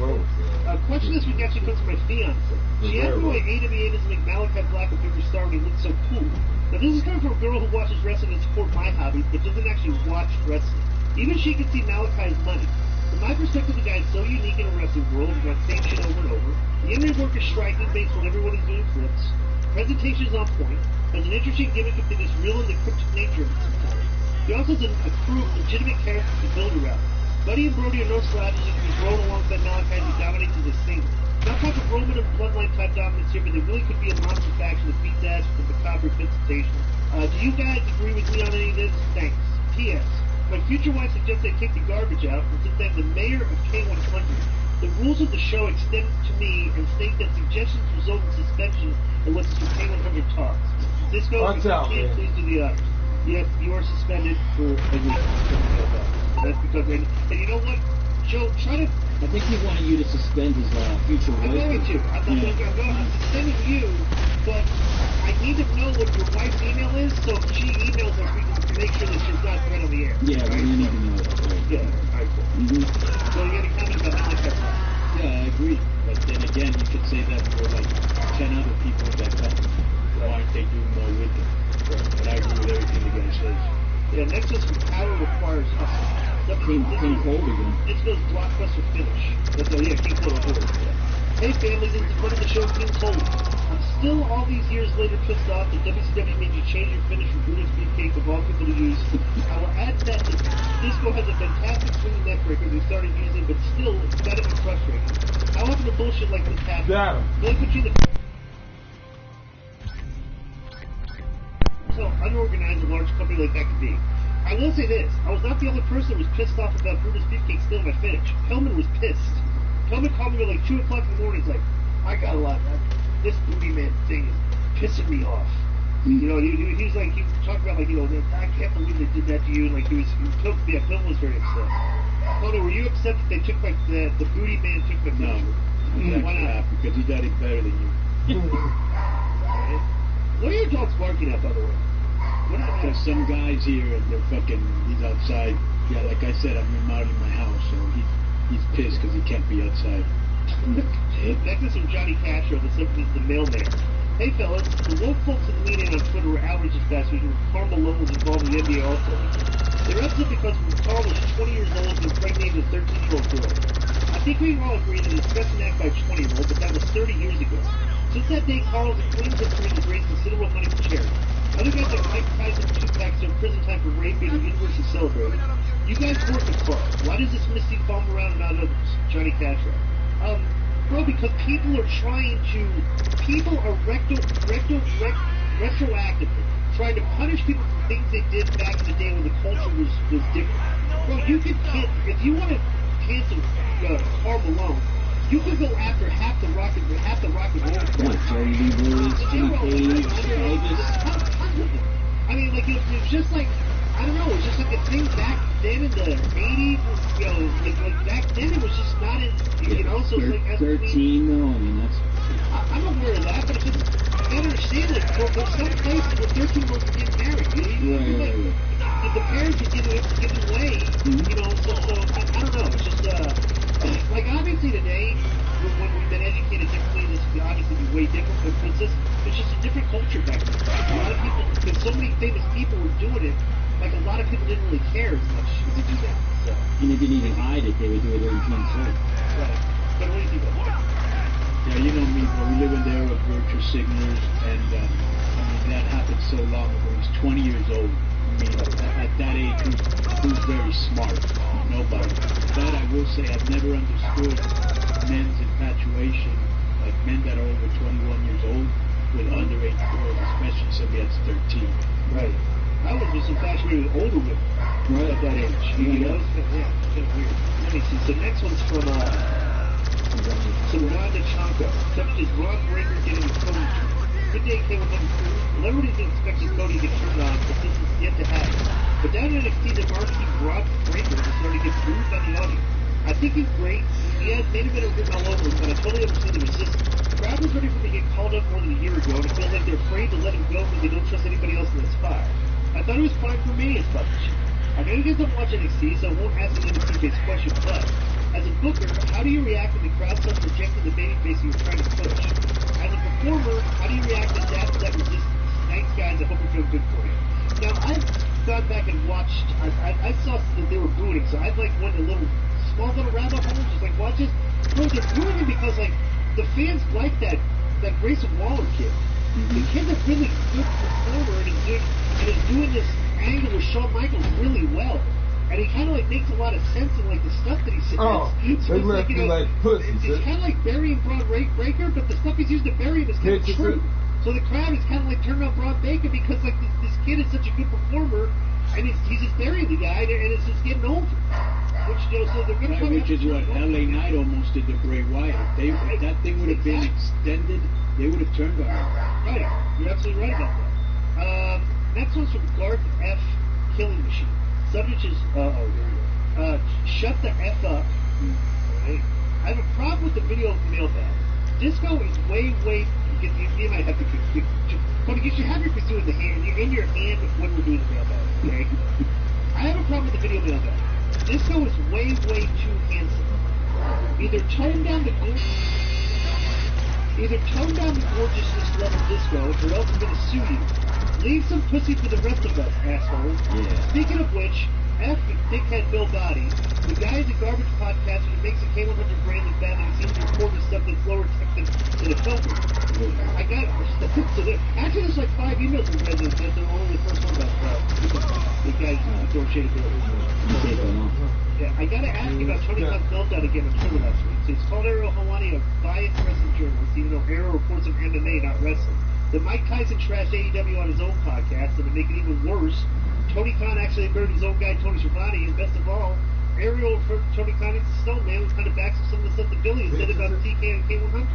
A question this week actually comes from my fiance. She asked me why AWA doesn't make Malachi Black a bigger star when he looks so cool. Now, this is coming from a girl who watches wrestling and supports my hobby, but doesn't actually watch wrestling. Even she can see Malachi's money. From my perspective, the guy is so unique in the wrestling world, he's got the same shit over and over. The in-ring work is striking based on everyone is doing flips. Presentation is on point. Has an interesting gimmick of this real and the cryptic nature of it sometimes. He also has a crew of legitimate characters to build around. Buddy and Brody are no slouches and can be thrown alongside Malachi as he dominates as a single. Not talking Roman and bloodline type dominance here, but they really could be a monster faction that beats ass with the macabre presentation. Do you guys agree with me on any of this? Thanks. P.S. My future wife suggests I take the garbage out, and since I'm the mayor of K100, the rules of the show extend to me and state that suggestions result in suspension unless it's for K100 talks. Cisco, if you can't, please do the honors. Yes, you are suspended for a week. That's because, and you know what, Joe, try to... I think he wanted you to suspend his future wife. I'm going to. I'm suspending you, but I need to know what your wife's email is, so if she emails us, we can make sure that she's not right on the air. Yeah, right? We need to know that. Right. Yeah, alright, cool. Mm-hmm. So you got any comments about Malachi? Yeah, I agree. But then again, you could say that for like 10 other people that come. Why aren't they doing more with them? But I agree with everything the guy says. Yeah, next is Power Requires Hustle. King Cold again. This goes blockbuster finish. That's King Cold. Hey family, this is one of the show King Cold. I'm still all these years later pissed off that WCW made you change your finish from Brutus Beefcake of all people to use. I will add that Disco has a fantastic swinging neck breaker we started using, but still, it's gotta be frustrating. How often a bullshit like this happens? Really put you in the so unorganized a large company like that could be. I will say this, I was not the only person who was pissed off about Brutus Beefcake stealing my finish. Pillman was pissed. Pillman called me at like 2 o'clock in the morning. He's like, I got a lot, man. This booty man thing is pissing me off. You know, he was like, he was talking about like, you know, I can't believe they did that to you. And like, Pillman was very upset. Tony, were you upset that they took like, the booty man took the finish? No. Why not? Because he got it better than you. What are your dogs barking at, by the way? There's some guys here and they're he's outside. Yeah, like I said, I'm remodeling my house, so he's pissed because he can't be outside. Next is from Johnny Castro, the mailman. Hey fellas, the woke folks in the media on Twitter were outraged this past week when Karl Malone was involved in the NBA All-Star. They're upset because Karl was 20 years old and impregnated a 13-year-old girl. I think we can all agree that it's best an act by a 20-year-old, but that was 30 years ago. Since that day, Karl has claimed history and has raised considerable money for charity. Other guys like Mike Tyson and Tupac served prison time for rape being universally celebrated. You guys work with Karl. Why does this mystique fall around and not others? Johnny Castro. Bro, because people are retroactively trying to punish people for things they did back in the day when the culture was different. Bro, if you want to cancel Karl Malone, you could go after half the rock and roll. What, Jerry Lee Lewis, Jimmy Page, Elvis? I mean, like, it was just like, I don't know, it was just like a thing back then in the 80s, you know, like back then it was just not in, you know, so it's like... 13, though, I mean, that's... I'm aware of that, but it's just, I can't understand, like, there's some places where 13-year-olds are getting married, you know, right. The parents are giving away, you know, so I don't know, it's just, like, obviously today, when we've been educated differently, this would obviously be way different, but it's just a different culture back then. A lot of people, because so many famous people were doing it, like a lot of people didn't really care as much as they do that. So. And they didn't even hide it, they would do it during TMNT. Right. But what do you think about that? Yeah, you know me, bro. We live in there with virtue signalers, and I mean, that happened so long ago. He's 20 years old. I mean, at that age, who's very smart? Nobody. But I will say I've never understood men's infatuation, like men that are over 21 years old with underage girls, especially somebody that's 13. Right. I was just infatuated with older women at that age. You know? Yeah, it's kind of weird. Let me see. So next one's from Ronda Chonka Disco. Such as Ron Breaker getting his Cody turn. Good day, K100 crew. Well, everybody didn't expect Cody to get turned on, but this is yet to happen. But down in NXT, the marquee Ron Breaker is starting to get booed by the audience. I think he's great. He has made a bit of written all over him, but I totally understand the resistance. The crowd was ready for him to get called up more than a year ago, and it feels like they're afraid to let him go because they don't trust anybody else in the spot. I thought it was fine for me as publisher. I know you guys don't watch NXT, so I won't ask an NXT-based question, but as a booker, how do you react when the crowd starts rejecting the babyface you're trying to push? As a performer, how do you react to that resistance? Thanks, guys. I hope it feels good for you. Now, I've gone back and watched. I saw that they were booing, so I've like went a small little rabbit hole, just like watch it. No, they're doing it because like the fans like that Grayson Waller kid. The kid's a really good performer and is doing this angle with Shawn Michaels really well. And he kind of like makes a lot of sense in like the stuff that he says. Oh, so they left you like pussies. It's kind of like burying Braun Breaker, but the stuff he's used to bury him is kind of true. So the crowd is kind of like turning on Braun Breaker because like this kid is such a good performer, and he's just burying the guy, and it's just getting over. So they're going to come. Which is what LA Knight almost did to Bray Wyatt. If that thing would have been extended, they would have turned on him. Right, you're absolutely right about that. Next one's from Garth F. Killing Machine. Subject is, here we go. Shut the F up. Alright. I have a problem with the video of mailbag. Disco is way, you might have to, Cody, you should have your kazoo in the hand. You're in your hand when we're doing the mailbag, okay? I have a problem with the video mailbag. Disco is way too handsome. Either tone down the gorgeousness level Disco, or else I'm gonna sue you. Leave some pussy for the rest of us, assholes. Yeah. Speaking of which, F dickhead Bill Gotti, the guy is a garbage podcaster that makes a K100 brand look bad and he seems to record with stuff that's lower tech than a filter. I got it. So actually, there's like 5 emails from residents that they're only the first one about the guys who throw shade at Bill. Yeah, I gotta ask you about Tony Khan's meltdown again on Twitter last week. So he's called Ariel Helwani a biased wrestling journalist, even though Ariel reports on MMA, not wrestling. Then Mike Tyson trashed AEW on his own podcast, and to make it even worse, Tony Khan actually buried his own guy, Tony Schiavone, and best of all, Ariel referred to Tony Khan as a stone man, who kind of backs up some of the stuff that Billy has said about TK and K100.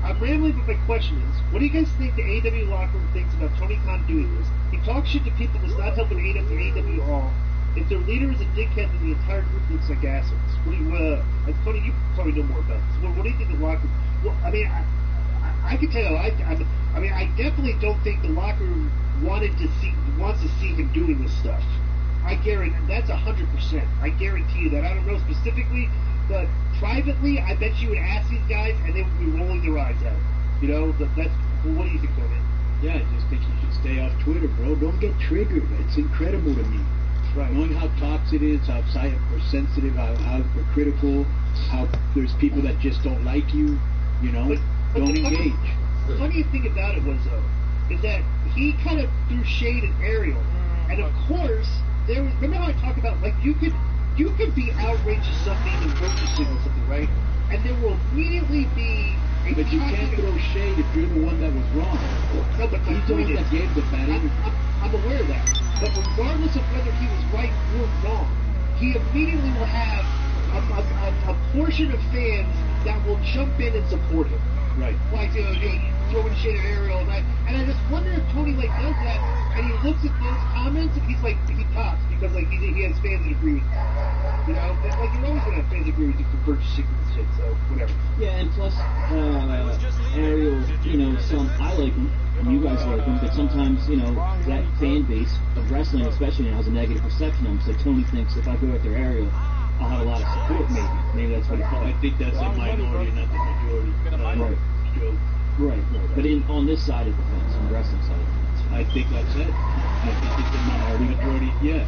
I'm rambling, but my question is, what do you guys think the AEW locker room thinks about Tony Khan doing this? He talks shit to people that's not helping AEW at all. If their leader is a dickhead, then the entire group looks like assholes. What do you, Tony, you probably know more about this. What do you think the locker room... Well, I mean, I can tell you, I definitely don't think the locker room wants to see him doing this stuff. I guarantee that's 100%. I guarantee you that. I don't know specifically, but privately, I bet you would ask these guys, and they would be rolling their eyes at it. You know, that's. Well, what do you think, Tony? Yeah, I just think you should stay off Twitter, bro. Don't get triggered. It's incredible to me. Right. Knowing how toxic it is, how sensitive, how critical, how there's people that just don't like you. You know, don't engage. The funniest thing about it was, though, is that he kind of threw shade at Ariel, and of course, there was. Remember how I talked about, like, you could be outraged at something and virtue signal something, right? And there will immediately be. But you can't throw shade if you're the one that was wrong. No, but my point is, I'm aware of that. But regardless of whether he was right or wrong, he immediately will have a portion of fans that will jump in and support him. Right. Like, throwing shade at Ariel. And I just wonder if Tony, like, does that, and he looks at those comments, and he's like, he tops, because, like, he has fans that agree with him. You know? But, like, you're always going to have fans that agree with you for purchase secrets and shit, so, whatever. Yeah, and plus, Ariel, you know, I like him, and you guys like him, but sometimes, you know, that fan base of wrestling, especially now, has a negative perception of him, so Tony thinks if I go after Ariel, I'll have a lot of support, maybe that's what he thought. I think that's a minority, not the majority. Right. But on this side of the fence, on the wrestling side of the fence, I think that's it. I think it's the majority. Yeah.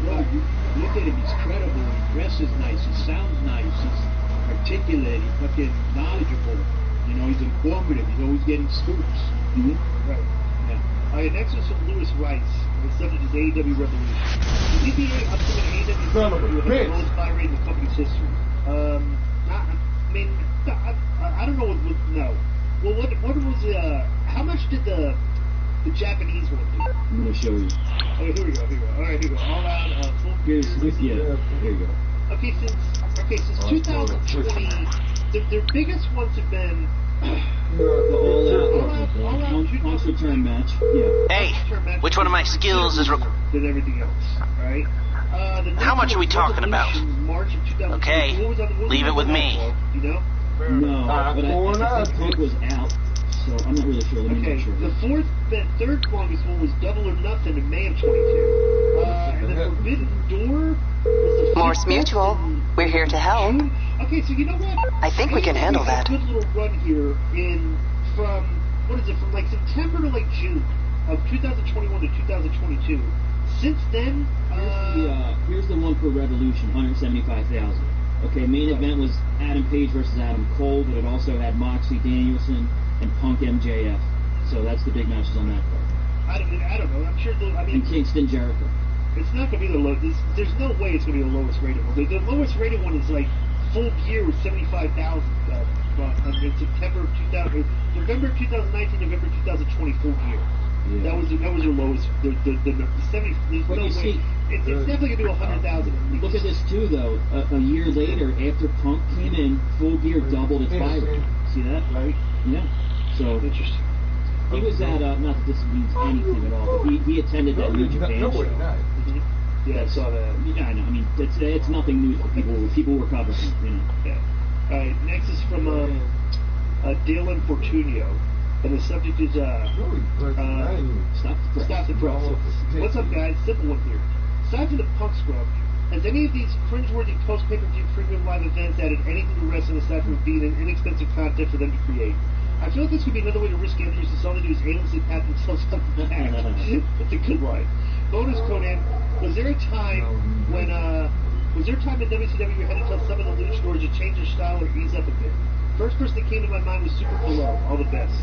Bro, you look at him, he's credible, he dresses nice, he sounds nice, he's articulate, he's fucking knowledgeable, you know, he's informative, he's always getting scoops. Mm-hmm. Right. Yeah. Alright, next one's from Lewis Rice. The subject is AEW Revolution. The DBA upcoming AEW with the lowest buy rate in the company's history. I don't know no. Well, what was, how much did the Japanese one do? I'm going to show you. Oh, here we go. Alright, here we go. All out, full Here's, here you go. Okay, since 2020, their biggest ones have been, Punk's return match. Yeah. Hey, which one of my skills is required? Than everything else, right? How much are we talking about? Okay, leave it with me. You know? No, but I think Punk was out, so I'm not really sure. Let me make sure. The third longest one was Double or Nothing in May of 22. And then Forbidden Door was the Morse Mutual, we're here to help. Okay, so you know what? I think we can handle that. A good little run here from like September to like June of 2021 to 2022. Since then, here's the one for Revolution, 175,000. Okay, main event was Adam Page versus Adam Cole, but it also had Moxley Danielson and Punk MJF. So that's the big matches on that card. I don't know. I'm sure. And Kingston Jericho. It's not going to be the lowest. There's no way it's going to be the lowest rated one. The lowest rated one is like Full Gear with 75,000. In September of 2000, November 2019, November 2020, Full Gear. Yeah. That was your lowest. The 70. There's no way. It's definitely gonna do 100,000. Look at this too, though. A year later, after Punk came in, Full Gear doubled its buy rate. See that? Right? Yeah. So interesting. He was at not that this means anything at all, but he attended that New Japan show. Yeah, I saw that. Yeah, I know. I mean, it's nothing new for people. People were covering, you know. Yeah. All right. Next is from Dale Infortunio. And the subject is, stop the process. What's up, guys? Simple one here. Aside from the Punk scrub, has any of these cringeworthy post-pay-per-view premium live events added anything to wrestling aside from being an inexpensive content for them to create? I feel like this could be another way to risk injuries since all they do is aimlessly pat themselves on the back. That's a good line. Bonus, Conan, was there a time in WCW you had to tell some of the luchadors to change their style or ease up a bit? First person that came to my mind was Super Below. All the best.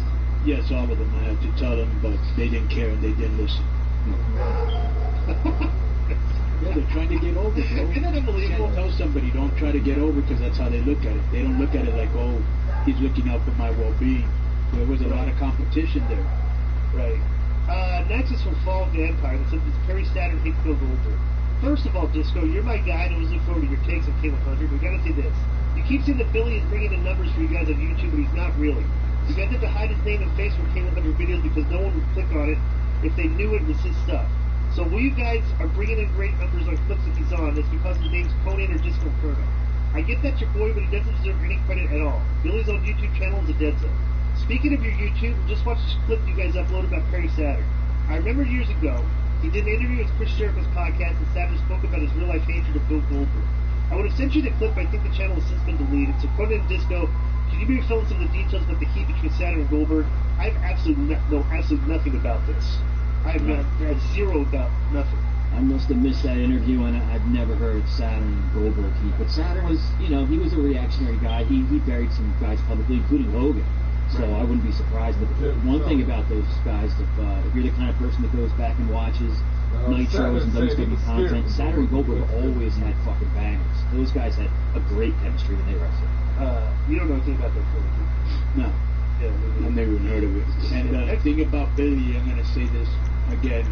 Yes, all of them. I had to tell them, but they didn't care and they didn't listen. Yeah, they're trying to get over it. Isn't that unbelievable? You can't tell somebody, don't try to get over because that's how they look at it. They don't look at it like, oh, he's looking out for my well-being. There was a lot of competition there. Right. Next is from Fall of the Empire. That says it's Perry Saturn, hates Bill Goldberg. First of all, Disco, you're my guy, and I was looking forward to your takes on K100. We gotta say this. You keep saying that Billy is bringing in numbers for you guys on YouTube, but he's not really. You guys have to hide his name and face from K100 videos because no one would click on it if they knew it was his stuff. So when you guys are bringing in great numbers on clips that he's on, it's because his name's Conan or Disco Inferno. I get that's your boy, but he doesn't deserve any credit at all. Billy's own YouTube channel is a dead zone. Speaking of your YouTube, just watch this clip you guys uploaded about Perry Saturn. I remember years ago, he did an interview with Chris Jericho's podcast, and Saturn spoke about his real-life hatred of Bill Goldberg. I would have sent you the clip, but I think the channel has since been deleted. So Conan and Disco, can you maybe fill in some of the details about the heat between Saturn and Goldberg? I have absolutely nothing about this. I have zero about nothing. I must have missed that interview, and I've never heard Saturn and Goldberg heat. But Saturn was, he was a reactionary guy. He buried some guys publicly, including Hogan. So I wouldn't be surprised. But one thing about those guys, if you're the kind of person that goes back and watches Nitros and WWE content, Saturn and Goldberg always had fucking bangers. Those guys had a great chemistry when they wrestled. You don't know anything about that film? No. Yeah, I've never even heard of it. And the thing about Billy, I'm going to say this again.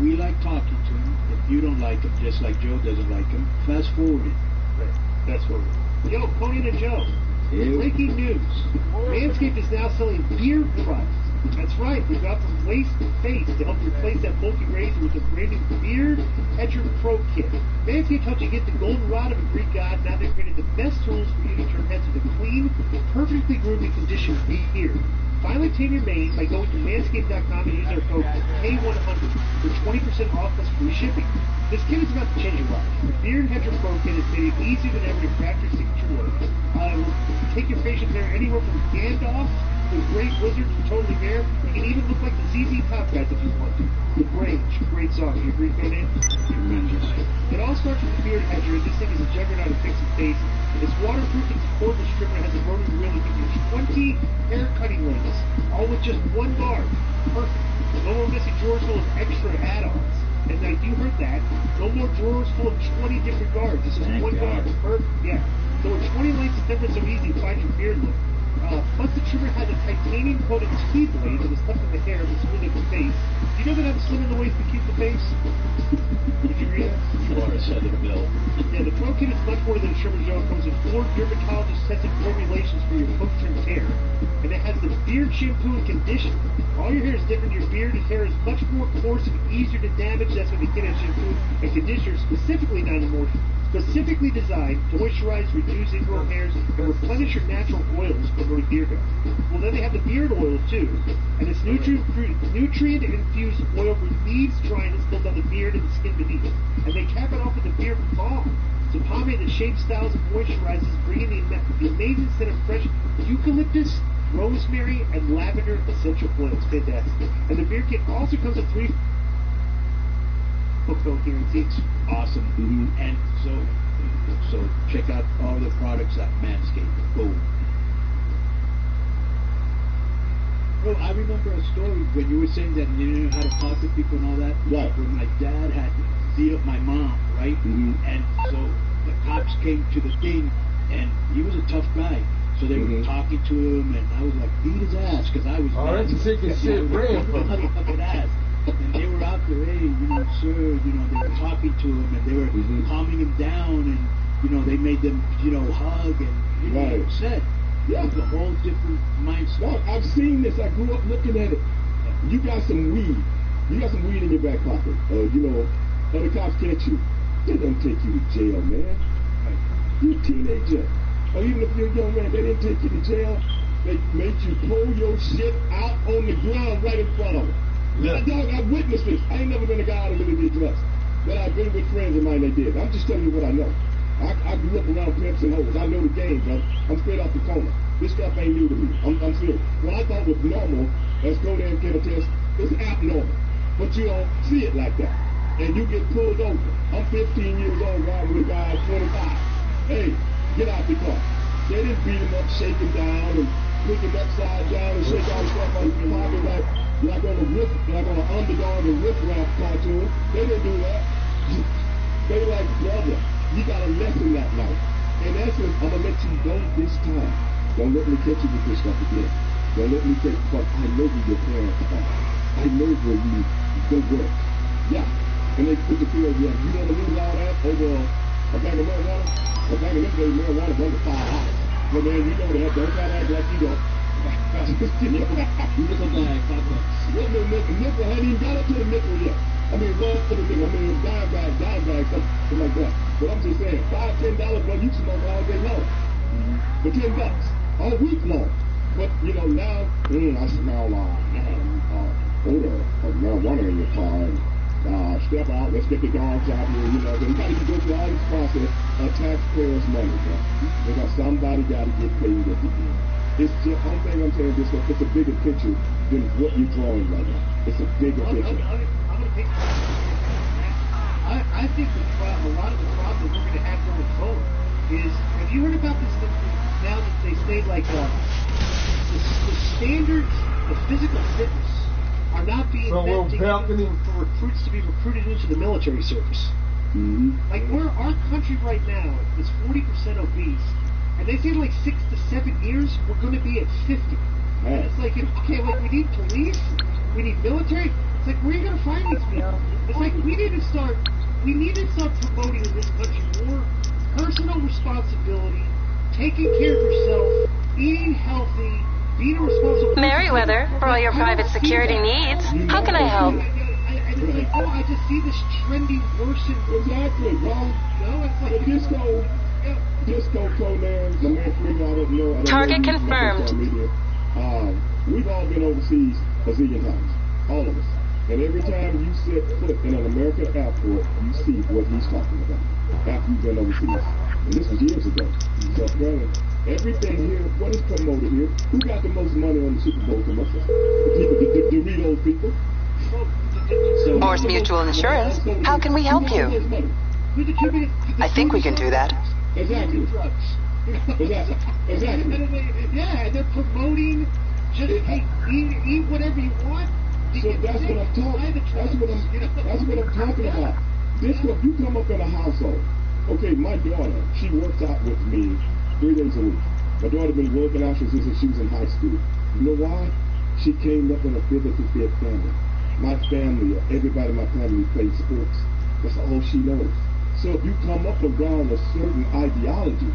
We like talking to him. If you don't like him, just like Joe doesn't like him, fast forward it. Right. Fast forward. Yo, Conan and Joe. Breaking news. Manscaped is now selling beard products. That's right. They've got from waist to face to help replace that bulky razor with a brand new Beard Hedger Pro Kit. Manscaped helps you get the golden rod of a Greek god. Now they've created the best tools for you to turn heads with a clean, perfectly groomed and conditioned beard. Finally, tame your mane by going to manscaped.com and use our code K100 for 20% off plus free shipping. This kit is about to change your life. The Beard Hedger Pro Kit has made it easier than ever to craft your signature look. It will take your facial hair anywhere from Gandalf to Great Wizard to Totally Bare. You can even look like the ZZ Top guys if you want to. The Grange, great song. You agree, Conan? It all starts with the Beard Hedger, and this thing is a juggernaut of fixing face. It's waterproof, it's a cordless trimmer, has a rotary reel that gives you 20 hair cutting links, all with just one guard. Perfect. No more messy drawers full of extra add-ons. And now you heard that. No more drawers full of 20 different guards. This is one guard. Perfect. Yeah. So with 20 links, it's never so easy to find your beard look. Plus, the trimmer has a titanium-coated T-blade that is left in the hair to smooth the face. Do you know that I'm slimming the waist to keep the face? Would you agree? You are a Southern Bill. Yeah, the Pro Kit is much more than a trimmer, Joe. It comes with 4 dermatologist-tested formulations for your post-trimmed hair. And it has the beard shampoo and conditioner. All your hair is different. Your beard and hair is much more coarse and easier to damage. That's why the Kit has shampoo and conditioner specifically designed to moisturize, reduce ingrown hairs, and replenish your natural oils promoting beard health. Well, then they have the beard oil too, and this nutrient-infused oil relieves dryness built on the beard and the skin beneath it. And they cap it off with a beard balm. It's a pomade that shapes, styles, and moisturizes, bringing the amazing scent of fresh eucalyptus, rosemary, and lavender essential oils. Fantastic. And the beard kit also comes with 3 fulfill guarantees. Awesome. Mm-hmm. And so check out all the products at Manscaped. Boom. Well, I remember a story when you were saying that you didn't know how to talk to people and all that. Right. When my dad had beat up my mom, right? Mm-hmm. And so the cops came to the thing, and he was a tough guy. So they were talking to him, and I was like, beat his ass, because I was that's a sick as shit, brand. Motherfucking ass. And they were out there, hey, sir, they were talking to him, and they were calming him down, and, they made them, hug, and, said, yeah, it's a whole different mindset. No, I've seen this. I grew up looking at it. You got some weed. You got some weed in your back pocket. Or the cops catch you. They don't take you to jail, man. You're a teenager. Or even if you're a young man, they didn't take you to jail. They made you pull your shit out on the ground right in front of them. Yeah. Dog, I witnessed this. I ain't never been a guy that really did drugs. But I've been with friends of mine that did. I'm just telling you what I know. I grew up around pimps and hoes. I know the game, bro. I'm straight off the corner. This stuff ain't new to me. I'm serious. What I thought was normal, let's go there and get a test, it's abnormal. But you don't see it like that. And you get pulled over. I'm 15 years old riding with a guy at 25. Hey, get out the car. They didn't beat him up, shake him down, and put him upside down and shake all the stuff on his pocket like on an underdog and riff rap cartoon. They didn't do that. They like, brother, you got a lesson that night. In essence, I'm gonna let you go this time. Don't let me catch you with this stuff again. Don't let me take, but I know who your parents are. I know where you go work. Yeah. And they put the fear of you. You want to lose all that over a bag of marijuana? A bag of this day, marijuana is under $5. But man, you know that. Don't try to act like you don't. You look like $5. What the nickel? I hadn't even got up to the nickel yet. I mean, well, for the nickel, I mean, dime bag, something like that. But I'm just saying, $5, $10, well, you smoke all day long. For $10, all week long. But, now, I smell odor of marijuana in your car. And step out, let's get the dogs out here, you got to go through all this process of taxpayers' money, bro. Because somebody got to get paid at the end. It's just, one thing I'm saying, it's a bigger picture than what you're drawing right now. It's a bigger picture. I'm going to take I think a lot of the problem we're going to have going forward is, have you heard about this now that they say, like, the standards of physical fitness are not being met for recruits to be recruited into the military service. Like, our country right now is 40% obese, and they say like 6 to 7 years we're going to be at 50. And it's like, okay, like, we need police, we need military. It's like, where are you going to find these people? It's like, we need to start promoting in this country more personal responsibility, taking care of yourself, eating healthy, being a responsible person. Merriweather, for all your private security needs. How can I help? And it's like, I just see this trending worse and worse. Exactly, bro. It's like the disco pronouns, the man free, I don't know. Target confirmed. We've all been overseas a zillion times. All of us. And every time you set foot in an American airport, you see what he's talking about after you've been overseas. And this was years ago. So, everything here, what is promoted here? Who got the most money on the Super Bowl commercials? The Doritos people. Morse Mutual Insurance. How can we help you? I think we can do that. Exactly. Exactly. Yeah, they're promoting just, hey, eat whatever you want. So that's what I'm talking. That's what I'm talking about. This what you come up in a household. Okay, my daughter, she works out with me 3 days a week. My daughter been working out since she was in high school. You know why? She came up in a physically fit family. My family, everybody in my family played sports. That's all she knows. So if you come up around a certain ideology,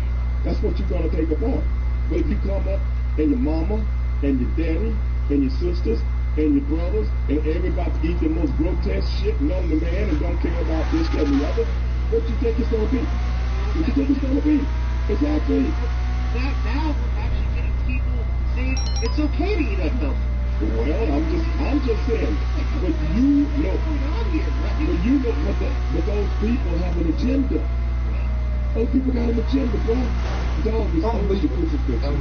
that's what you're going to take upon. But if you come up and your mama and your daddy and your sisters and your brothers and everybody eat the most grotesque shit known to man and don't care about this, that, and the other, what you think it's going to be? What you think it's going to be? Exactly. Now we're actually getting people saying it's okay to eat unhealthy. Well, I'm just saying, but you know, but those people have an agenda. Those people got an agenda, bro. Dog is always the crucifixion.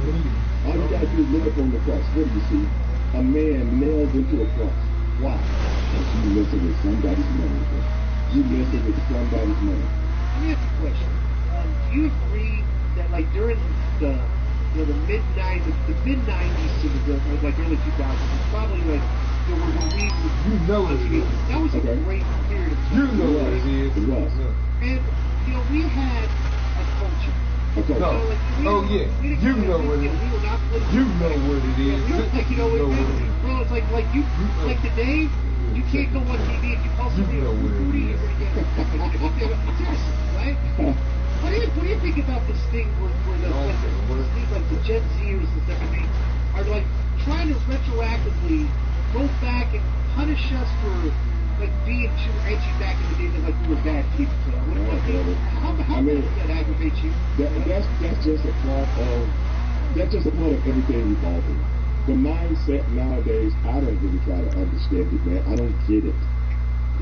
All you gotta do is look up on the cross. What do you see? A man nailed into a cross. Why? Because you messing with somebody's money, bro. You messing with somebody's money. Let me ask you a question. Do you agree that, like, during the mid-90s to the like early 2000s, it's probably like there were movies. You know it is. That was a great period of time. You know what it is. It was. And we had a culture. Okay. No. Oh yeah. You know what it is. You know what it is. Bro, it's like you like today. You can't go on TV if you call somebody a booty, you're gonna get seriously, right? What do you think about this thing where the Gen Zers and stuff are like trying to retroactively go back and punish us for like being too edgy back in the day that like we were bad people? How does that aggravate you? That's just a part of everything evolving. The mindset nowadays, I don't really try to understand it, man. I don't get it.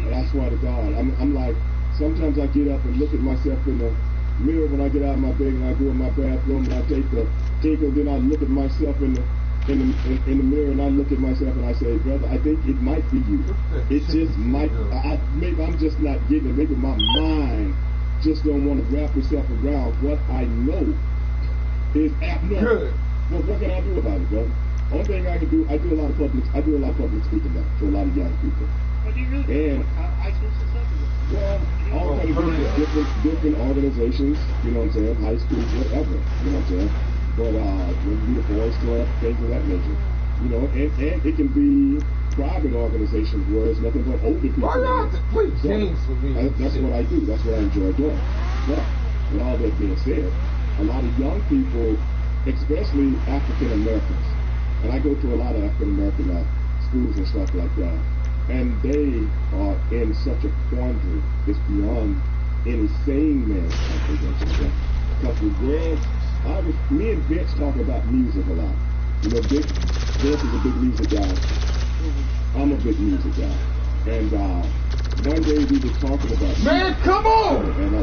And I swear to God, I'm like, sometimes I get up and look at myself in the mirror when I get out of my bed and I go in my bathroom and I take a then I look at myself in the mirror and I look at myself and I say, brother, I think it might be you. It just might. Maybe I'm just not getting it. Maybe my mind just don't want to wrap itself around what I know is abnormal. Well, what can I do about it, brother? Only thing I can do, I do a lot of public speaking now for a lot of young people. What do you really do? High schools and stuff? Well, all kinds of different organizations, you know what I'm saying, high schools, whatever, you know what I'm saying. But maybe the boys club, things of that nature. You know, and it can be private organizations where it's nothing but older people. Why you have to play games with me? That's what I do. That's what I enjoy doing. But with all that being said, a lot of young people, especially African Americans, and I go to a lot of African American schools and stuff like that, and they are in such a quandary. It's beyond any sane man's comprehension. Because the world, me and Vince talk about music a lot. You know, Vince is a big music guy. I'm a big music guy. And one day we were talking about man, come on! And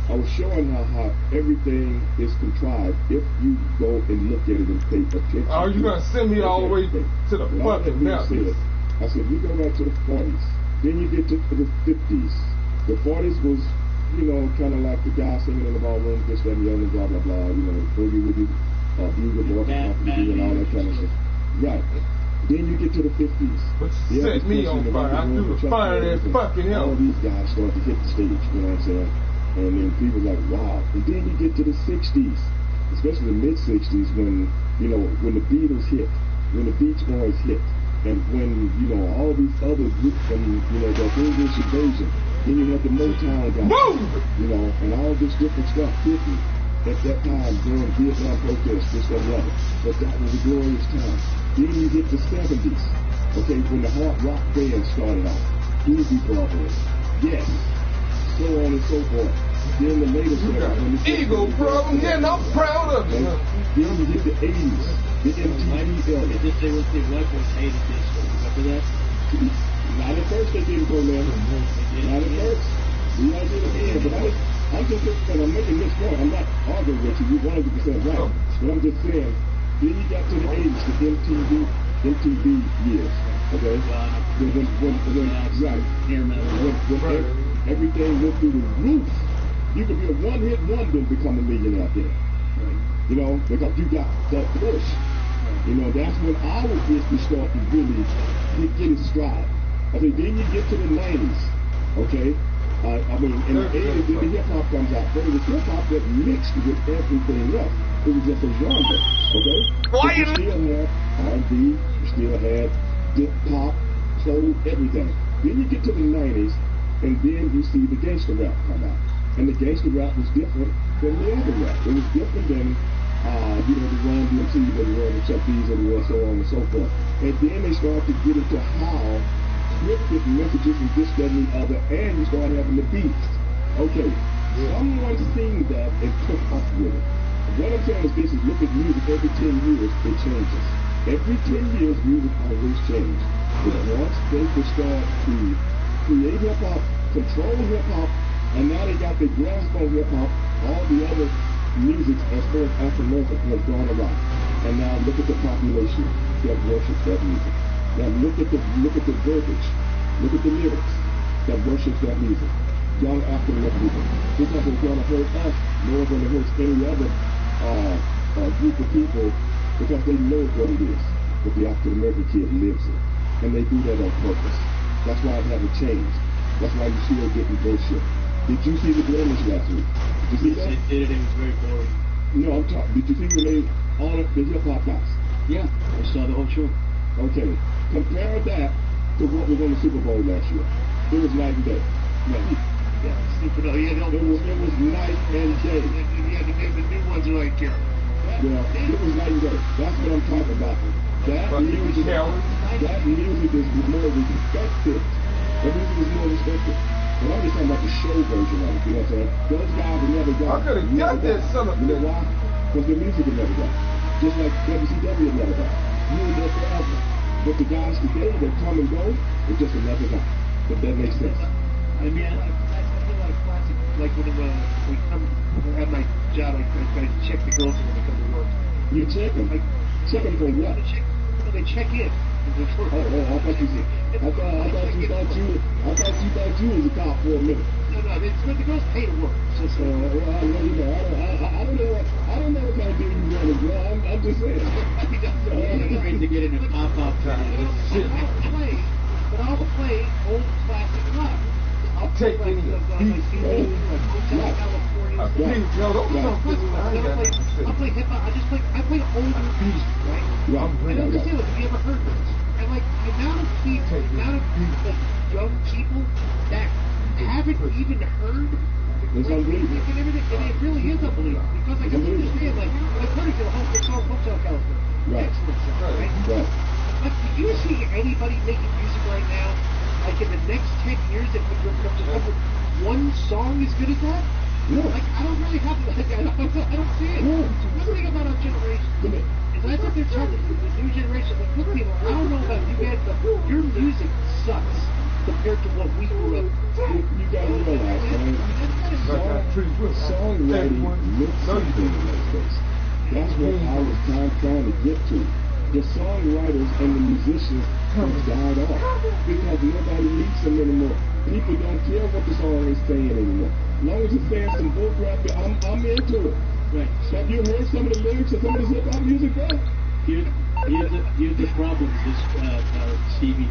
I was showing how everything is contrived if you go and look at it and pay attention. Oh, you gonna send me all the way to the fucking mountains? I said, you go back to the 40s. Then you get to the 50s. The 40s was, you know, kind of like the guy singing in the ballroom, this, that, and the other, blah, blah, blah, you know, boogie woogie, bugle, boy, and all that kind of stuff. Right. Then you get to the 50s. But set me on fire. I threw the fire in there fucking hell. All these guys start to hit the stage, you know what I'm saying? And then people are like, wow. And then you get to the 60s, especially the mid-60s when, you know, when the Beatles hit, when the Beach Boys hit, and when, you know, all these other groups from, you know, the English invasion, then you have the Motown guys, you know, and all this different stuff hitting at that time during Vietnam protests, this, that, and the other. But that was a glorious time. Then you get the 70s, okay, when the hard rock band started off, Doobie Brothers, yes, so on and so forth. Then the latest you got an ego problem, yeah, and I'm proud of it. Then you get the 80s, the MTV era. They just say what they hated this. Remember that? Not at first they didn't go there. Not at first. We might do it again, but I'm just saying, I'm making this point. I'm not arguing with you. You're 100% right. But I'm just saying, then you got to the 80s, the MTV years. Okay? When everything went through the roof. You could be a one-hit wonder and become a millionaire there. Right. You know, because you got that push. You know, that's when our business started to really get its stride. I think then you get to the 90s, okay? I mean, in the 80s, the hip-hop comes out, but it was hip-hop that mixed with everything else. It was just a genre, okay? Why you still had R&B, you still had hip pop, soul, everything. Then you get to the 90s, and then you see the gangster rap come out. And the gangster rap was different than the other rap. It was different than, the Run DMC, the Run Chuck D's, and so on and so forth. And then they started to get into how scripted messages and this, that, and the other, and you start having the beats. Okay, someone seen that and took up with it. What I'm saying is this is look at music every 10 years, it changes. Every 10 years, music always changes. But once they could start to create hip-hop, control hip-hop, and now they got their grasp on hip-hop, all the other music as far as African American has gone around. And now look at the population that worships that music. Now look at the verbiage, look at the lyrics that worships that music. Young African American people. This is going to hurt us more than it hurts any other group of people because they know what it is, but the African American kid lives it, and they do that on purpose. That's why it hasn't changed. That's why you still getting bullshit. Did you see the Grammys last week? Did you see that? It did. It was very boring. No, I'm talking. Did you see when they all the hip hop guys? Yeah, I saw the whole show. Okay, compare that to what was on the Super Bowl last year. It was night and day. Right. Yeah, stupid. It was night and day. The new ones are like terrible. Yeah, it was night and day. That's what I'm talking about. That music is more respected. That music is more respected. But I'm just talking about the show version of it. You know what I'm saying? Those guys will never die. I could have got that son of a bitch. You know why? Because the music will never die. Just like WCW will never die. You will live forever. But the guys today that come and go, it's just another guy. If that makes sense. I mean, I feel like classic, like when we come at my job, I check the girls when they come to work. You check them? Check them for what? They check in. I thought you was a cop for a minute. No, the girls pay to work. I don't know what kind of deal you want to do. I'm just saying. It's great to get in a pop-up time. But I'll play old classic rock. I'll take like any Hotel California. I'll play hip hop. I play older beats, right? I don't understand what you ever heard this. And like the amount of people, young people that haven't even heard it's unbelievable. And everything, and it really is unbelievable because I can understand like for example, Hotel California. Right. Excellent song, right? But do you see anybody making music right now, like in the next 10 years, that would come with one song as good as that? No. Like, I don't really have, I don't see it. No. The thing about our generation is I think they're telling the new generation, like, look people, I don't know about you guys, but your music sucks compared to what we grew up with. You gotta realize, man, songwriting looks something in that space. That's what I was trying to get to. The songwriters and the musicians have died off because nobody needs them anymore. People don't care what the song is saying anymore. As long as it's saying some bull crap, I'm into it. Right. Have you heard some of the lyrics of some of this hip hop music, bro? Here's the problem, Stevie.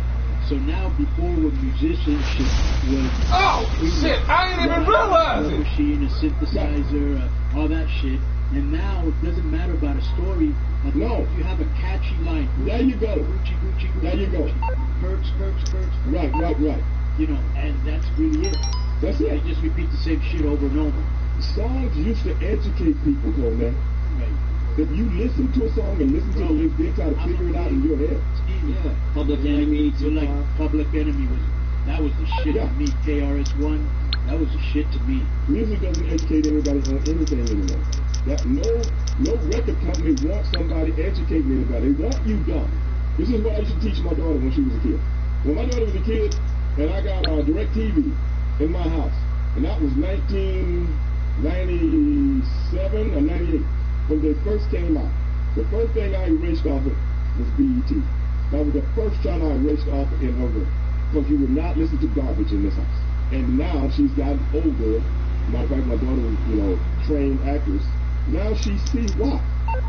So now, before when musicianship was shit! I ain't even realize it. Machine, a synthesizer, all that shit. And now it doesn't matter about a story. No. You have a catchy line. There you go. Gucci, Gucci, Gucci. There you go. Perks. Right. You know, and that's really it. That's it. They just repeat the same shit over and over. Songs used to educate people, though, man. Right. If you listen to a song and listen to the lyrics, they try to figure it out in your head. Yeah. Public Enemy. So like Public Enemy was the shit to me. KRS-One, that was the shit to me. Music doesn't educate everybody on anything anymore. That no record company wants somebody educating anybody. They want you dumb. This is what I used to teach my daughter when she was a kid. When my daughter was a kid, and I got DirecTV in my house, and that was 1997 or 98 when they first came out. The first thing I erased off it was BET. That was the first channel I erased off in her room because you would not listen to garbage in this house. And now she's gotten older. Matter of fact, my daughter was, trained actress. Now she sees why.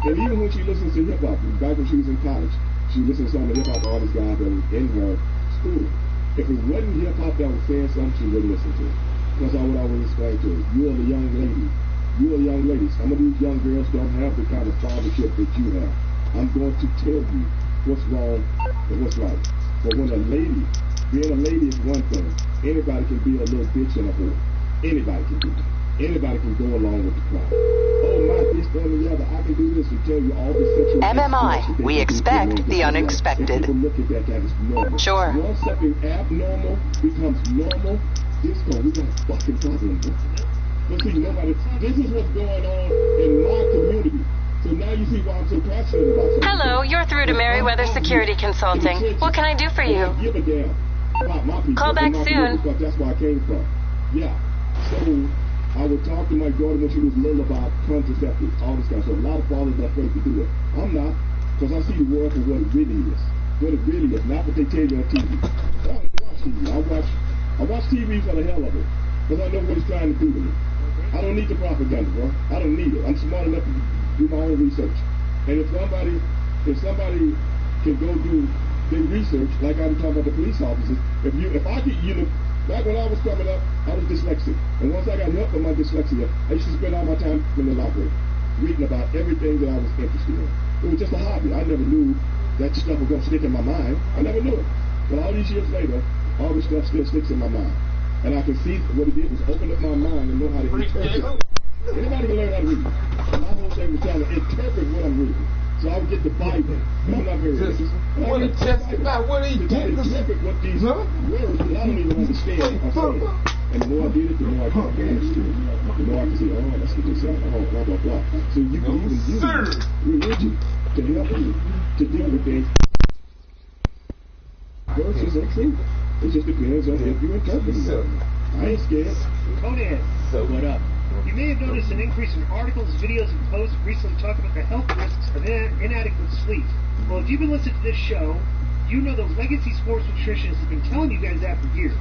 And even when she listens to hip-hop, back when she was in college, she listened to some of the hip-hop artist guys that was in her school. If it wasn't hip-hop that was saying something, she wouldn't listen to it. Because I would always explain to her, you are the young lady. You are a young lady. Some of these young girls don't have the kind of fathership that you have. I'm going to tell you what's wrong and what's right. But when a lady, being a lady is one thing. Anybody can be a little bitch and a whore. Anybody can do it. Anybody can go along with the crowd. Oh my, this, that, and the other. I can do this and tell you all the sexual... MMI, we expect the unexpected. People look at that as normal. Sure. Once something abnormal becomes normal, we got a fucking problem. But see, nobody... This is what's going on in my community. So now you see why I'm so passionate about something. Hello, you're through to Merriweather Security Consulting. What can I do for you? Give a damn about my people. Call back soon. Because that's where I came from. Yeah. So I would talk to my daughter when she was little about contraceptives, all this kind of stuff. A lot of fathers are afraid to do it. I'm not, because I see the world for what it really is. What it really is, not what they tell you on TV. I don't watch TV. I watch TV for the hell of it, because I know what it's trying to do to me. I don't need the propaganda, bro. I don't need it. I'm smart enough to do my own research. And if somebody can go do their research, like I was talking about the police officers, if I could, back when I was coming up, I was dyslexic. And once I got help with my dyslexia, I used to spend all my time in the library, reading about everything that I was interested in. It was just a hobby. I never knew that stuff was going to stick in my mind. I never knew it. But all these years later, all this stuff still sticks in my mind. And I can see what it did was open up my mind and know how to interpret. Anybody can learn how to read. My whole thing was trying to interpret what I'm reading. So I would get the Bible. I'm not very religious. I want to testify what he did. Interpret what these words that I don't even understand are saying. And the more I did it, the more I got understood. The more I could see, oh, that's what they're saying. Oh, blah, blah, blah. So you can even use religion to help you to deal with things. Verses are true. It just depends on if you interpret it. I ain't scared. Conan. So what up? You may have noticed an increase in articles, videos, and posts recently talking about the health risks of inadequate sleep. Well, if you've been listening to this show, you know the legacy sports nutritionists have been telling you guys that for years.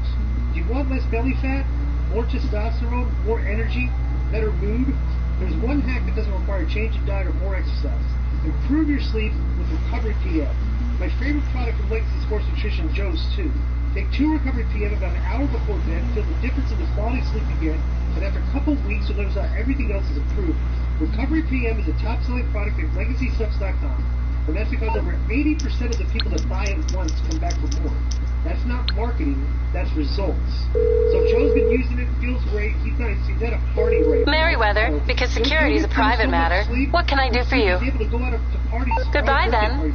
Do you want less belly fat, more testosterone, more energy, better mood? There's one hack that doesn't require a change in diet or more exercise. Improve your sleep with Recovery PM. My favorite product from Legacy Sports Nutrition, Joe's too. Take 2 Recovery PM about an hour before bed, feel the difference in the quality of sleep you get, and after a couple of weeks, you'll notice how everything else is improved. Recovery PM is a top-selling product at LegacySubs.com, and that's because over 80% of the people that buy it once come back for more. That's not marketing, that's results. So Joe's been using it, feels great, he's at a party right now. Merriweather, because security is a private matter. What can I do for you? He's able to go out to parties. Goodbye then.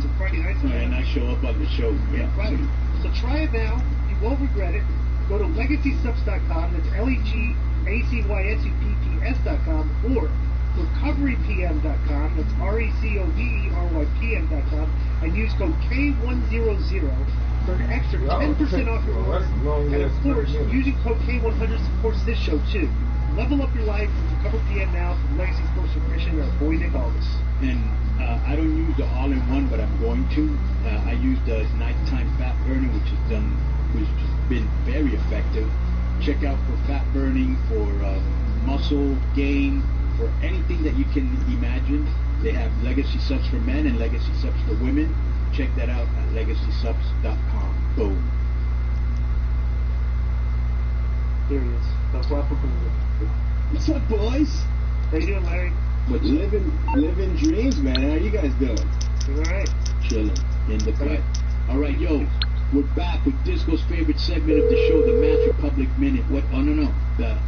And I show up on the show. Yeah. Right. So try it now, you won't regret it. Go to LegacySubs.com, that's LEGACYSUPPS.com, or RecoveryPM.com, that's RECOVERYPM.com, and use code K100 for an extra 10% off your order. And of course, using code K100 supports this show too. Level up your life with Recover PM now from Legacy Sports Nutrition, our boy Nick Aldis. And I don't use the all-in-one, but I'm going to. I use the nighttime fat burning, which has been very effective. Check out for fat burning, for muscle gain, for anything that you can imagine. They have Legacy Subs for men and Legacy Subs for women. Check that out at LegacySubs.com. Boom. Here he is. What's up, boys? How you doing, Larry? Living dreams, man. How you guys doing? All right. Chilling in the cut. All right, yo. We're back with Disco's favorite segment of the show, the Match Republic Minute. What? Oh, no. The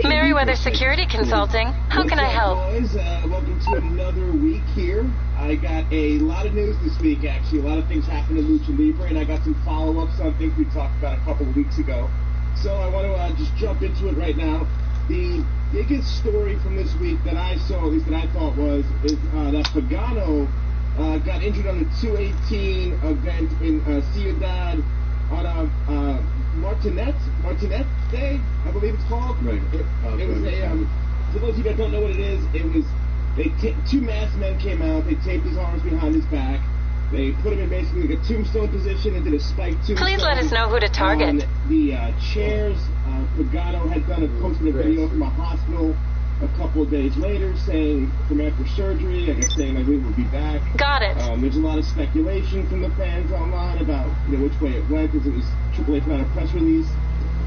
Merriweather Security Consulting. How can I help? Boys, welcome to another week here. I got a lot of news this week, actually. A lot of things happened in Lucha Libre, and I got some follow-ups on things we talked about a couple of weeks ago. So I want to just jump into it right now. The biggest story from this week that I saw, at least that I thought was, is that Pagano got injured on the 218 event in Ciudad on Martinet Day, I believe it's called. Right. It was a, for those of you that don't know what it is, two masked men came out, they taped his arms behind his back, they put him in basically like a tombstone position and did a spiked tombstone. Please let us know who to target. The chairs, Pagano had posted a video from a hospital a couple of days later saying from after surgery, I guess saying like we will be back. Got it. There's a lot of speculation from the fans online about which way it went, because it was AAA put out a press release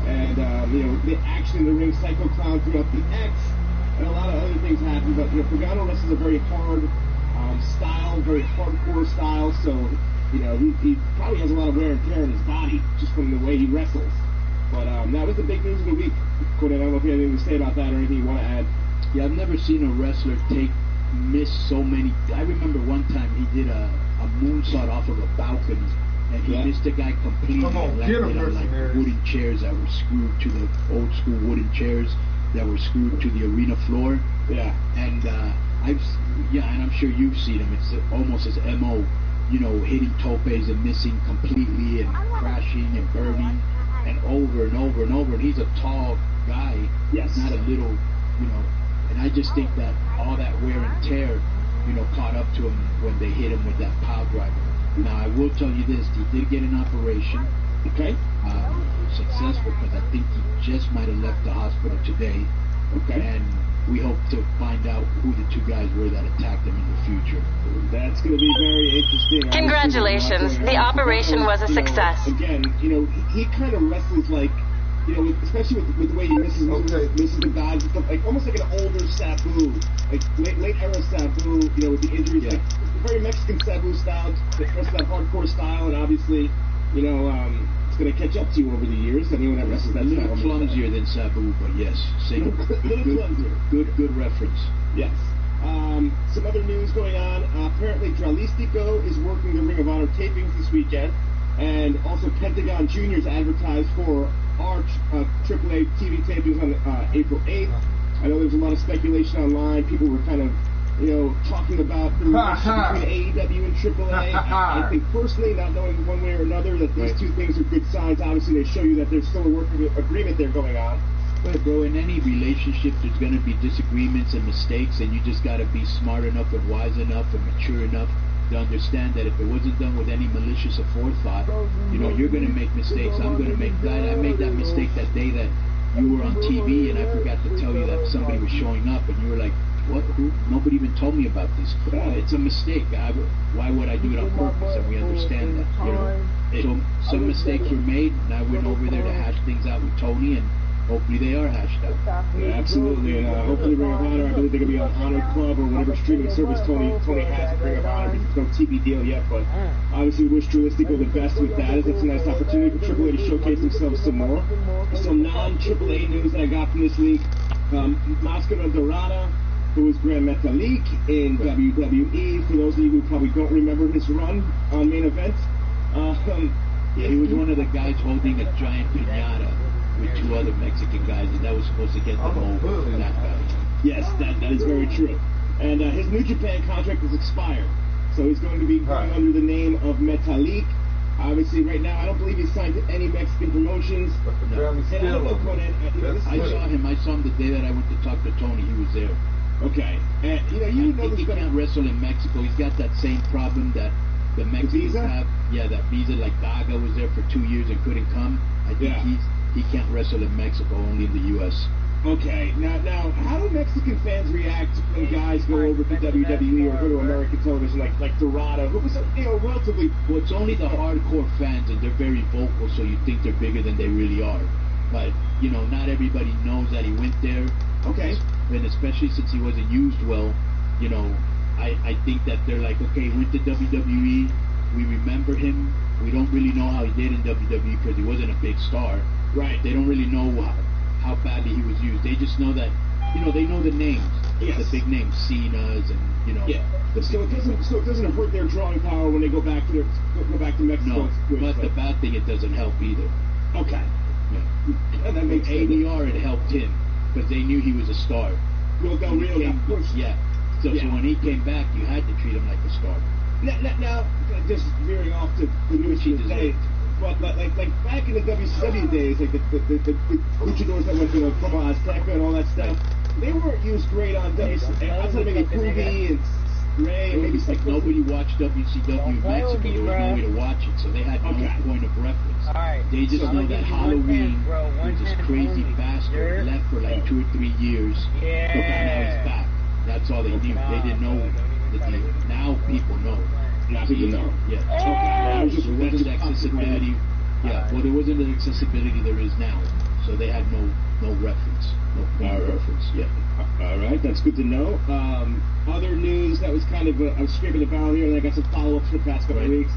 and the action in the ring, Psycho Clown threw up the X, and a lot of other things happened. But Pagano wrestles a very hard style, very hardcore style. So he probably has a lot of wear and tear in his body just from the way he wrestles. But that was the big news of the week. Conan, I don't know if you have anything to say about that or anything you want to add. Yeah, I've never seen a wrestler miss so many. I remember one time he did a moonsault off of a balcony, and he missed the guy completely and landed on like wooden chairs that were screwed to the old school wooden chairs that were screwed to the arena floor. Yeah. And and I'm sure you've seen him. It's almost his MO, hitting topes and missing completely and crashing and burning and over and over and over. And he's a tall guy. Yes. Not a little, and I just think that all that wear and tear, caught up to him when they hit him with that power driver. Now, I will tell you this, he did get an operation. Okay. Successful, because I think he just might have left the hospital today. Okay. And we hope to find out who the two guys were that attacked him in the future. That's going to be very interesting. Congratulations. The operation was a success. Again, he kind of wrestles like, especially with the way he misses the guys, like almost like an older Sabu, like late era Sabu, with the injuries, like very Mexican Sabu style, the rest of that hardcore style, and obviously, it's going to catch up to you over the years. Anyone that wrestles that style. A little clumsier than Sabu, but yes, same. Good reference. Yes. Some other news going on. Apparently, Dralistico is working the Ring of Honor tapings this weekend, and also Pentagon Jr. is advertised for our AAA TV tapings on April 8th. I know there's a lot of speculation online. People were kind of, talking about the relationship between AEW and AAA. I think personally, not knowing one way or another, that these two things are good signs. Obviously, they show you that there's still a working agreement there going on. But bro, in any relationship, there's going to be disagreements and mistakes, and you just got to be smart enough and wise enough and mature enough to understand that if it wasn't done with any malicious forethought, you're going to make mistakes. I'm going to make that. I made that mistake that day that you were on TV, and I forgot to tell you that somebody was showing up, and you were like, what? Who? Nobody even told me about this. It's a mistake. Why would I do it on purpose? And we understand that. So some mistakes were made, and I went over there to hash things out with Tony, and hopefully they are hashed out. Yeah, absolutely. And hopefully Ring of Honor, I believe they're going to be on Honor Club or whatever streaming service Tony has at Ring of Honor. There's no TV deal yet, but obviously we wish Dralistico the best with that. It's a nice opportunity for AAA to showcase themselves some more. Some non-AAA news that I got from this week. Mascara Dorada, who is Grand Metalik in WWE. For those of you who probably don't remember his run on Main Event. He was one of the guys holding a giant piñata with two other Mexican guys, and that was supposed to get them over that guy. Yes, that is very true. And his New Japan contract is expired, so he's going to be going under the name of Metalik. Obviously, right now, I don't believe he's signed to any Mexican promotions. No. I saw him the day that I went to talk to Tony. He was there. Okay, and he can't wrestle in Mexico. He's got that same problem that the Mexicans have. Yeah, that visa. Like Daga was there for 2 years and couldn't come. I think he can't wrestle in Mexico, only in the U.S. Okay, now, how do Mexican fans react when guys go over to WWE or go to American television like Dorado, who was relatively? Well, it's only the hardcore fans, and they're very vocal, so you think they're bigger than they really are. But not everybody knows that he went there. Okay. And especially since he wasn't used well, I think that they're like, okay, he went to WWE, we remember him, we don't really know how he did in WWE because he wasn't a big star. Right. They don't really know how badly he was used. They just know that, they know the names, the big names, Cena's and, Yeah. So it doesn't hurt their drawing power when they go back to Mexico. No, but the bad thing, it doesn't help either. Okay. Yeah. And that makes ADR, it helped him because they knew he was a star. Well, Del Rio got pushed. Yeah. So when he came back, you had to treat him like a star. Now just veering off to the news today, but like back in the WCW days, like the luchadors that went to Como Azteca and all that stuff, they weren't used great on WCW. Outside maybe Groovy and Ray, and maybe like nobody watched WCW in Mexico. There was no way to watch it, so they had no point of reference. They just know that Halloween was this crazy bastard left for like 2 or 3 years. Yeah. Now he's back. That's all they knew. They didn't know the deal. Now people know. Now people know. Yeah. Okay. There wasn't accessibility. Yeah. Well, there wasn't the accessibility there is now. So they had no reference, no reference. Yeah. All right, that's good to know. Other news that was kind of I was scraping the barrel here, and I got some follow-ups for the past couple of weeks.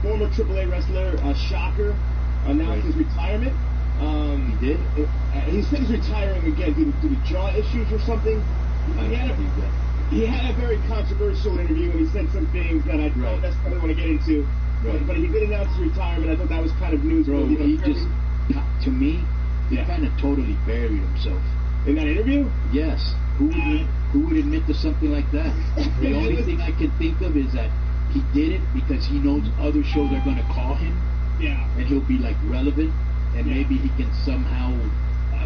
Former AAA wrestler Shocker announced his retirement. He did. He said he's retiring again due to jaw issues or something. He had a very controversial interview, and he said some things that I don't necessarily want to get into. But he did announce his retirement. I thought that was kind of news. Bro, he just, to me, he kind of totally buried himself. In that interview? Yes. Who would admit to something like that? The only thing I can think of is that he did it because he knows other shows are going to call him. Yeah. And he'll be like relevant, and maybe he can somehow,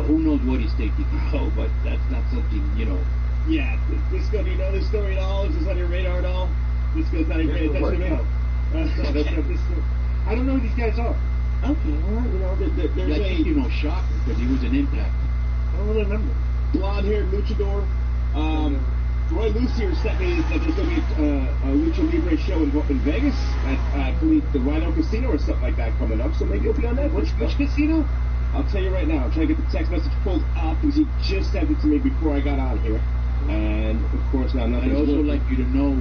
who knows what he's thinking. Oh, but that's not something, you know. Yeah. This do you know this story at all? Is this on your radar at all? This goes not even paying attention to me. I don't know who these guys are. Okay, well, you know, there's I think you know Shocker because he was an Impact. I don't remember. Blonde-haired luchador. Roy Lucier sent me that there's going to be a Lucha Libre show in Vegas at, I believe, the Rhino Casino or something like that coming up, so maybe you'll be on that. Which casino? I'll tell you right now. I'm trying to get the text message pulled up because he just sent it to me before I got on here. And, of course, now nothing's I'd also working. like you to know,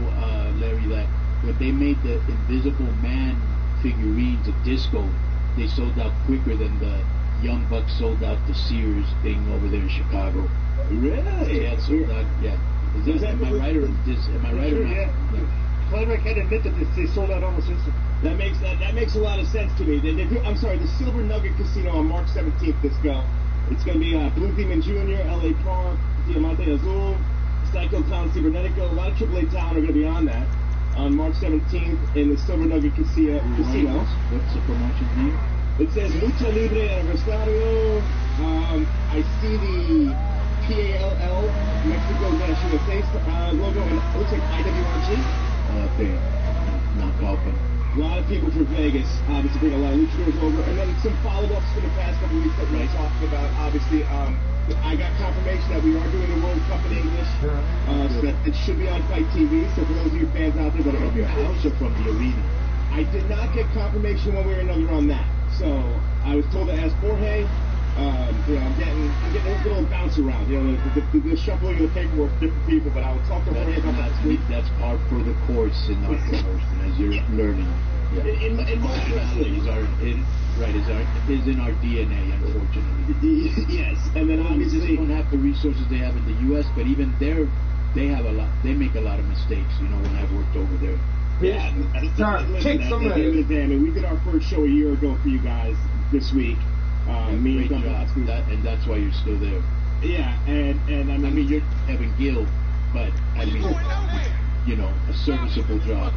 Larry, that when they made the Invisible Man figurines of Disco, they sold out quicker than the Young Bucks sold out the Sears thing over there in Chicago. Really? Yeah, sold out. Yeah. Am I right or not? Yeah. Throwback had admitted that they sold out almost instantly. That makes a lot of sense to me. I'm sorry, the Silver Nugget Casino on March 17th. Disco. It's going to be Blue Demon Jr., L.A. Park, Diamante Azul, Psycho Clown, Cybernetico. A lot of AAA talent are going to be on that on March 17th in the Silver Nugget Casino. What's the promotion name? It says Lucha Libre Aniversario. I see the PALL, Mexico National Face logo, and it looks like IWRG. Not helping. A lot of people from Vegas, obviously bring a lot of luchadors over, and then some follow-ups for the past couple of weeks that we were talking about. Obviously, I got confirmation that we are doing the World Cup in English, so that it should be on Fight TV. So for those of you fans out there that are From your house or from the arena? I did not get confirmation one way or another on that. So I was told to ask Jorge. You know, I'm getting a little bounce around. You know, the shuffling of the paperwork, different people. But I will talk to Jorge about that this week. That's part for the course in our promotion as you're learning. Yeah. In most wrestling, is in our DNA, unfortunately. Yes, and then obviously they don't have the resources they have in the U.S., but even there, they have a lot. They make a lot of mistakes. You know, when I've worked over there. Yeah, take some of it. I mean, we did our first show a year ago for you guys this week. Me and and that's why you're still there. Yeah, and I mean you're Evan Gill, but I mean, you know, a serviceable job.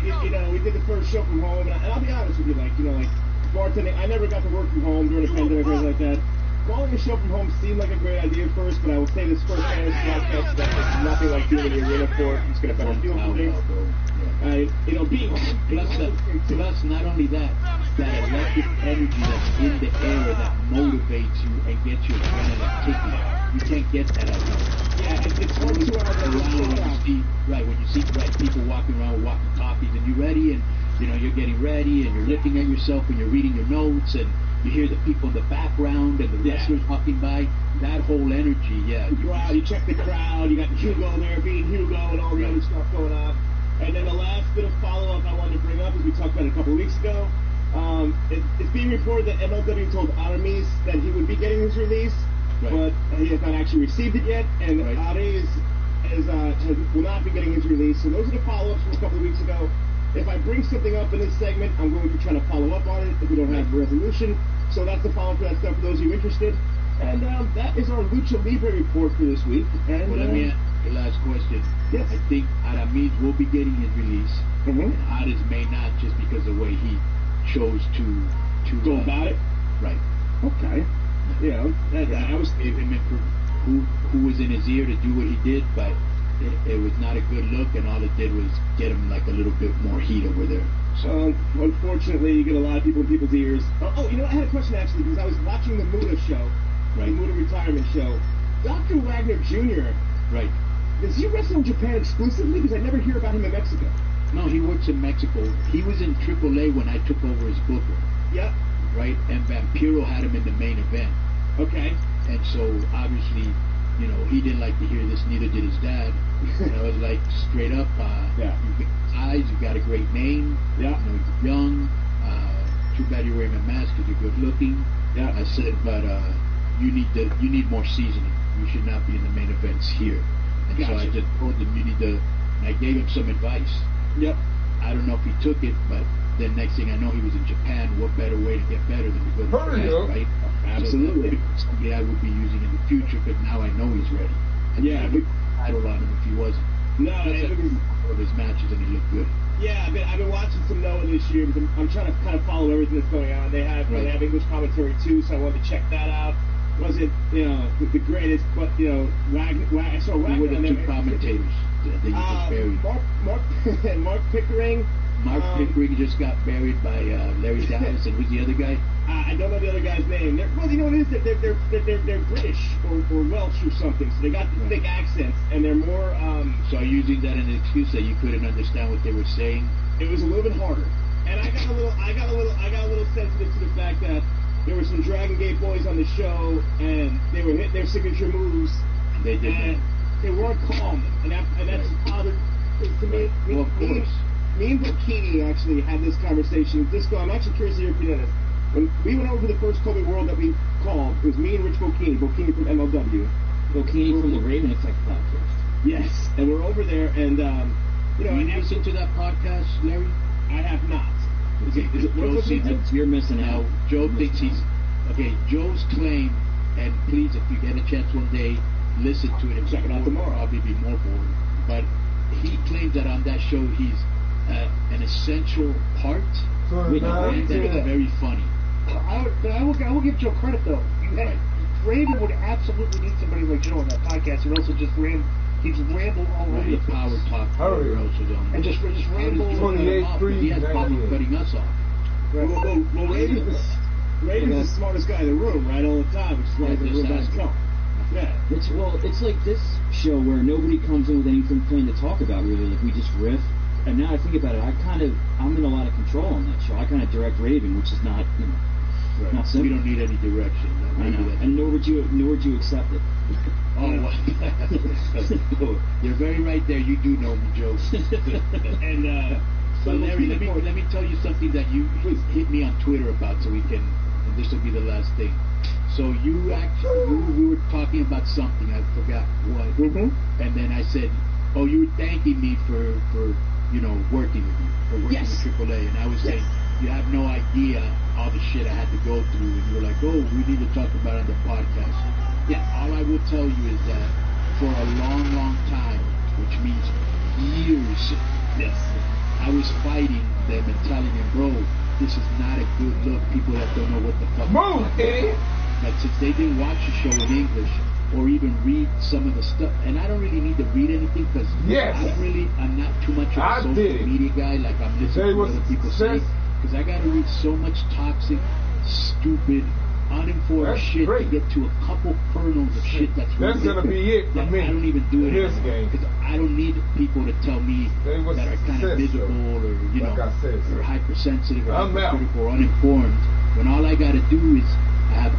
You know, we did the first show from home, and I'll be honest with you, like, you know, like bartending. I never got to work from home during the pandemic or anything like that. Calling a show from home seemed like a great idea at first, but I will say this first podcast that it's nothing like doing the arena for it. It's going to better feel for things. You know, being plus not only that electric energy that's in the air that motivates you and gets your adrenaline kicking. You can't get that out there. Yeah, it's hard to when you see people walking around with walkie-talkies and you're ready and you know you're getting ready and you're looking at yourself and you're reading your notes and you hear the people in the background and the wrestlers walking by. That whole energy, you check the crowd. You got Hugo there being Hugo and all the other stuff going on. And then the last bit of follow-up I wanted to bring up, as we talked about a couple of weeks ago, it's being reported that MLW told Aramis that he would be getting his release, but he has not actually received it yet, and Aramis will not be getting his release. So those are the follow-ups from a couple of weeks ago. If I bring something up in this segment, I'm going to try to follow up on it if we don't have a resolution. So that's the follow-up for that stuff for those of you interested. And that is our Lucha Libre report for this week. And let me ask the last question. Yes. I think Aramis will be getting his release, and Ares may not, just because of the way he chose to go about it. Right. Okay. Yeah. I was who was in his ear to do what he did, but it was not a good look, and all it did was get him like a little bit more heat over there. So unfortunately, you get a lot of people in people's ears. Oh, you know, I had a question actually because I was watching the Muda show, the Muda retirement show. Dr. Wagner Jr. Right. Does he wrestle in Japan exclusively? Because I never hear about him in Mexico. No, he works in Mexico. He was in AAA when I took over his booker. Yep. right? And Vampiro had him in the main event. Okay. And so obviously, you know, he didn't like to hear this. Neither did his dad. And I was like, straight up, you got eyes, you got a great name. Yeah. You know, you're young. Too bad you're wearing a mask because you're good looking. Yeah. I said, but you need more seasoning. You should not be in the main events here. And so I just told him you need to. And I gave him some advice. Yep. I don't know if he took it, but then next thing I know, he was in Japan. What better way to get better than to go to Japan, right? Absolutely. So I would be using in the future, but now I know he's ready. And I would title on him if he wasn't. No, of his matches, and he looked good. Yeah, I've been watching some Noah this year because I'm trying to kind of follow everything that's going on. They have English commentary too, so I wanted to check that out. Wasn't the greatest, but I saw Wagner. Who were the two commentators that you just buried? Mark Pickering. Mark Pickering just got buried by Larry Dallas, and who's the other guy? I don't know the other guy's name. Well, you know what it is? They're British or Welsh or something, so they got the thick accents, and they're more. So are you using that as an excuse that you couldn't understand what they were saying? It was a little bit harder, and I got a little sensitive to the fact that there were some Dragon Gate boys on the show, and they were hitting their signature moves. They didn't. They weren't calm, and that's bothered to me. Well, of course. Me and Bocchini actually had this conversation. I'm actually curious to hear your opinion on this. When we went over to the first Kobe World that we called, it was me and Rich Bocchini from MLW. Bocchini from the Raven Effect podcast. Yes, and we're over there, and you listened to that podcast, Larry? I have not. Is it you're missing out. Joe thinks he's Joe's claim, and please, if you get a chance one day, listen to it. Check it out tomorrow. I'll probably be more bored. But he claims that on that show he's an essential part. And that's very funny. I will give Joe credit though. Raven would absolutely need somebody like Joe on that podcast who also just ramble all over the power talk. And just ramble. 28-3. He has problems cutting us off. Well, Raven's the smartest guy in the room, right, all the time, which is why the room doesn't come. Yeah. It's like this show where nobody comes in with anything planned to talk about, really. Like, we just riff. And now I think about it, I'm in a lot of control on that show. I kind of direct Raven, which is not, not simple. We don't need any direction. I know. And nor would you accept it. You're very right there. You do know me, Joe. And but Larry, let me tell you something that you hit me on Twitter about, so we can. And this will be the last thing. So we were talking about something. I forgot what. Mm-hmm. And then I said, "Oh, you were thanking me for working with you, for working with AAA." And I was saying, you have no idea all the shit I had to go through. And you were like, "Oh, we need to talk about it on the podcast." Yeah. All I will tell you is that for a long, long time, which means years, I was fighting them and telling them, "Bro, this is not a good look." People that don't know what the fuck. Move, idiot. But since they didn't watch the show in English or even read some of the stuff, and I don't really need to read anything because I'm not too much of a social media guy. Like, I'm listening to what other people say, because I got to read so much toxic, stupid, uninformed shit to get to a couple kernels of shit that's gonna be it for me. I don't even do it anymore because I don't need people to tell me that are kind of miserable or or hypersensitive or hypercritical or uninformed. When all I got to do is I have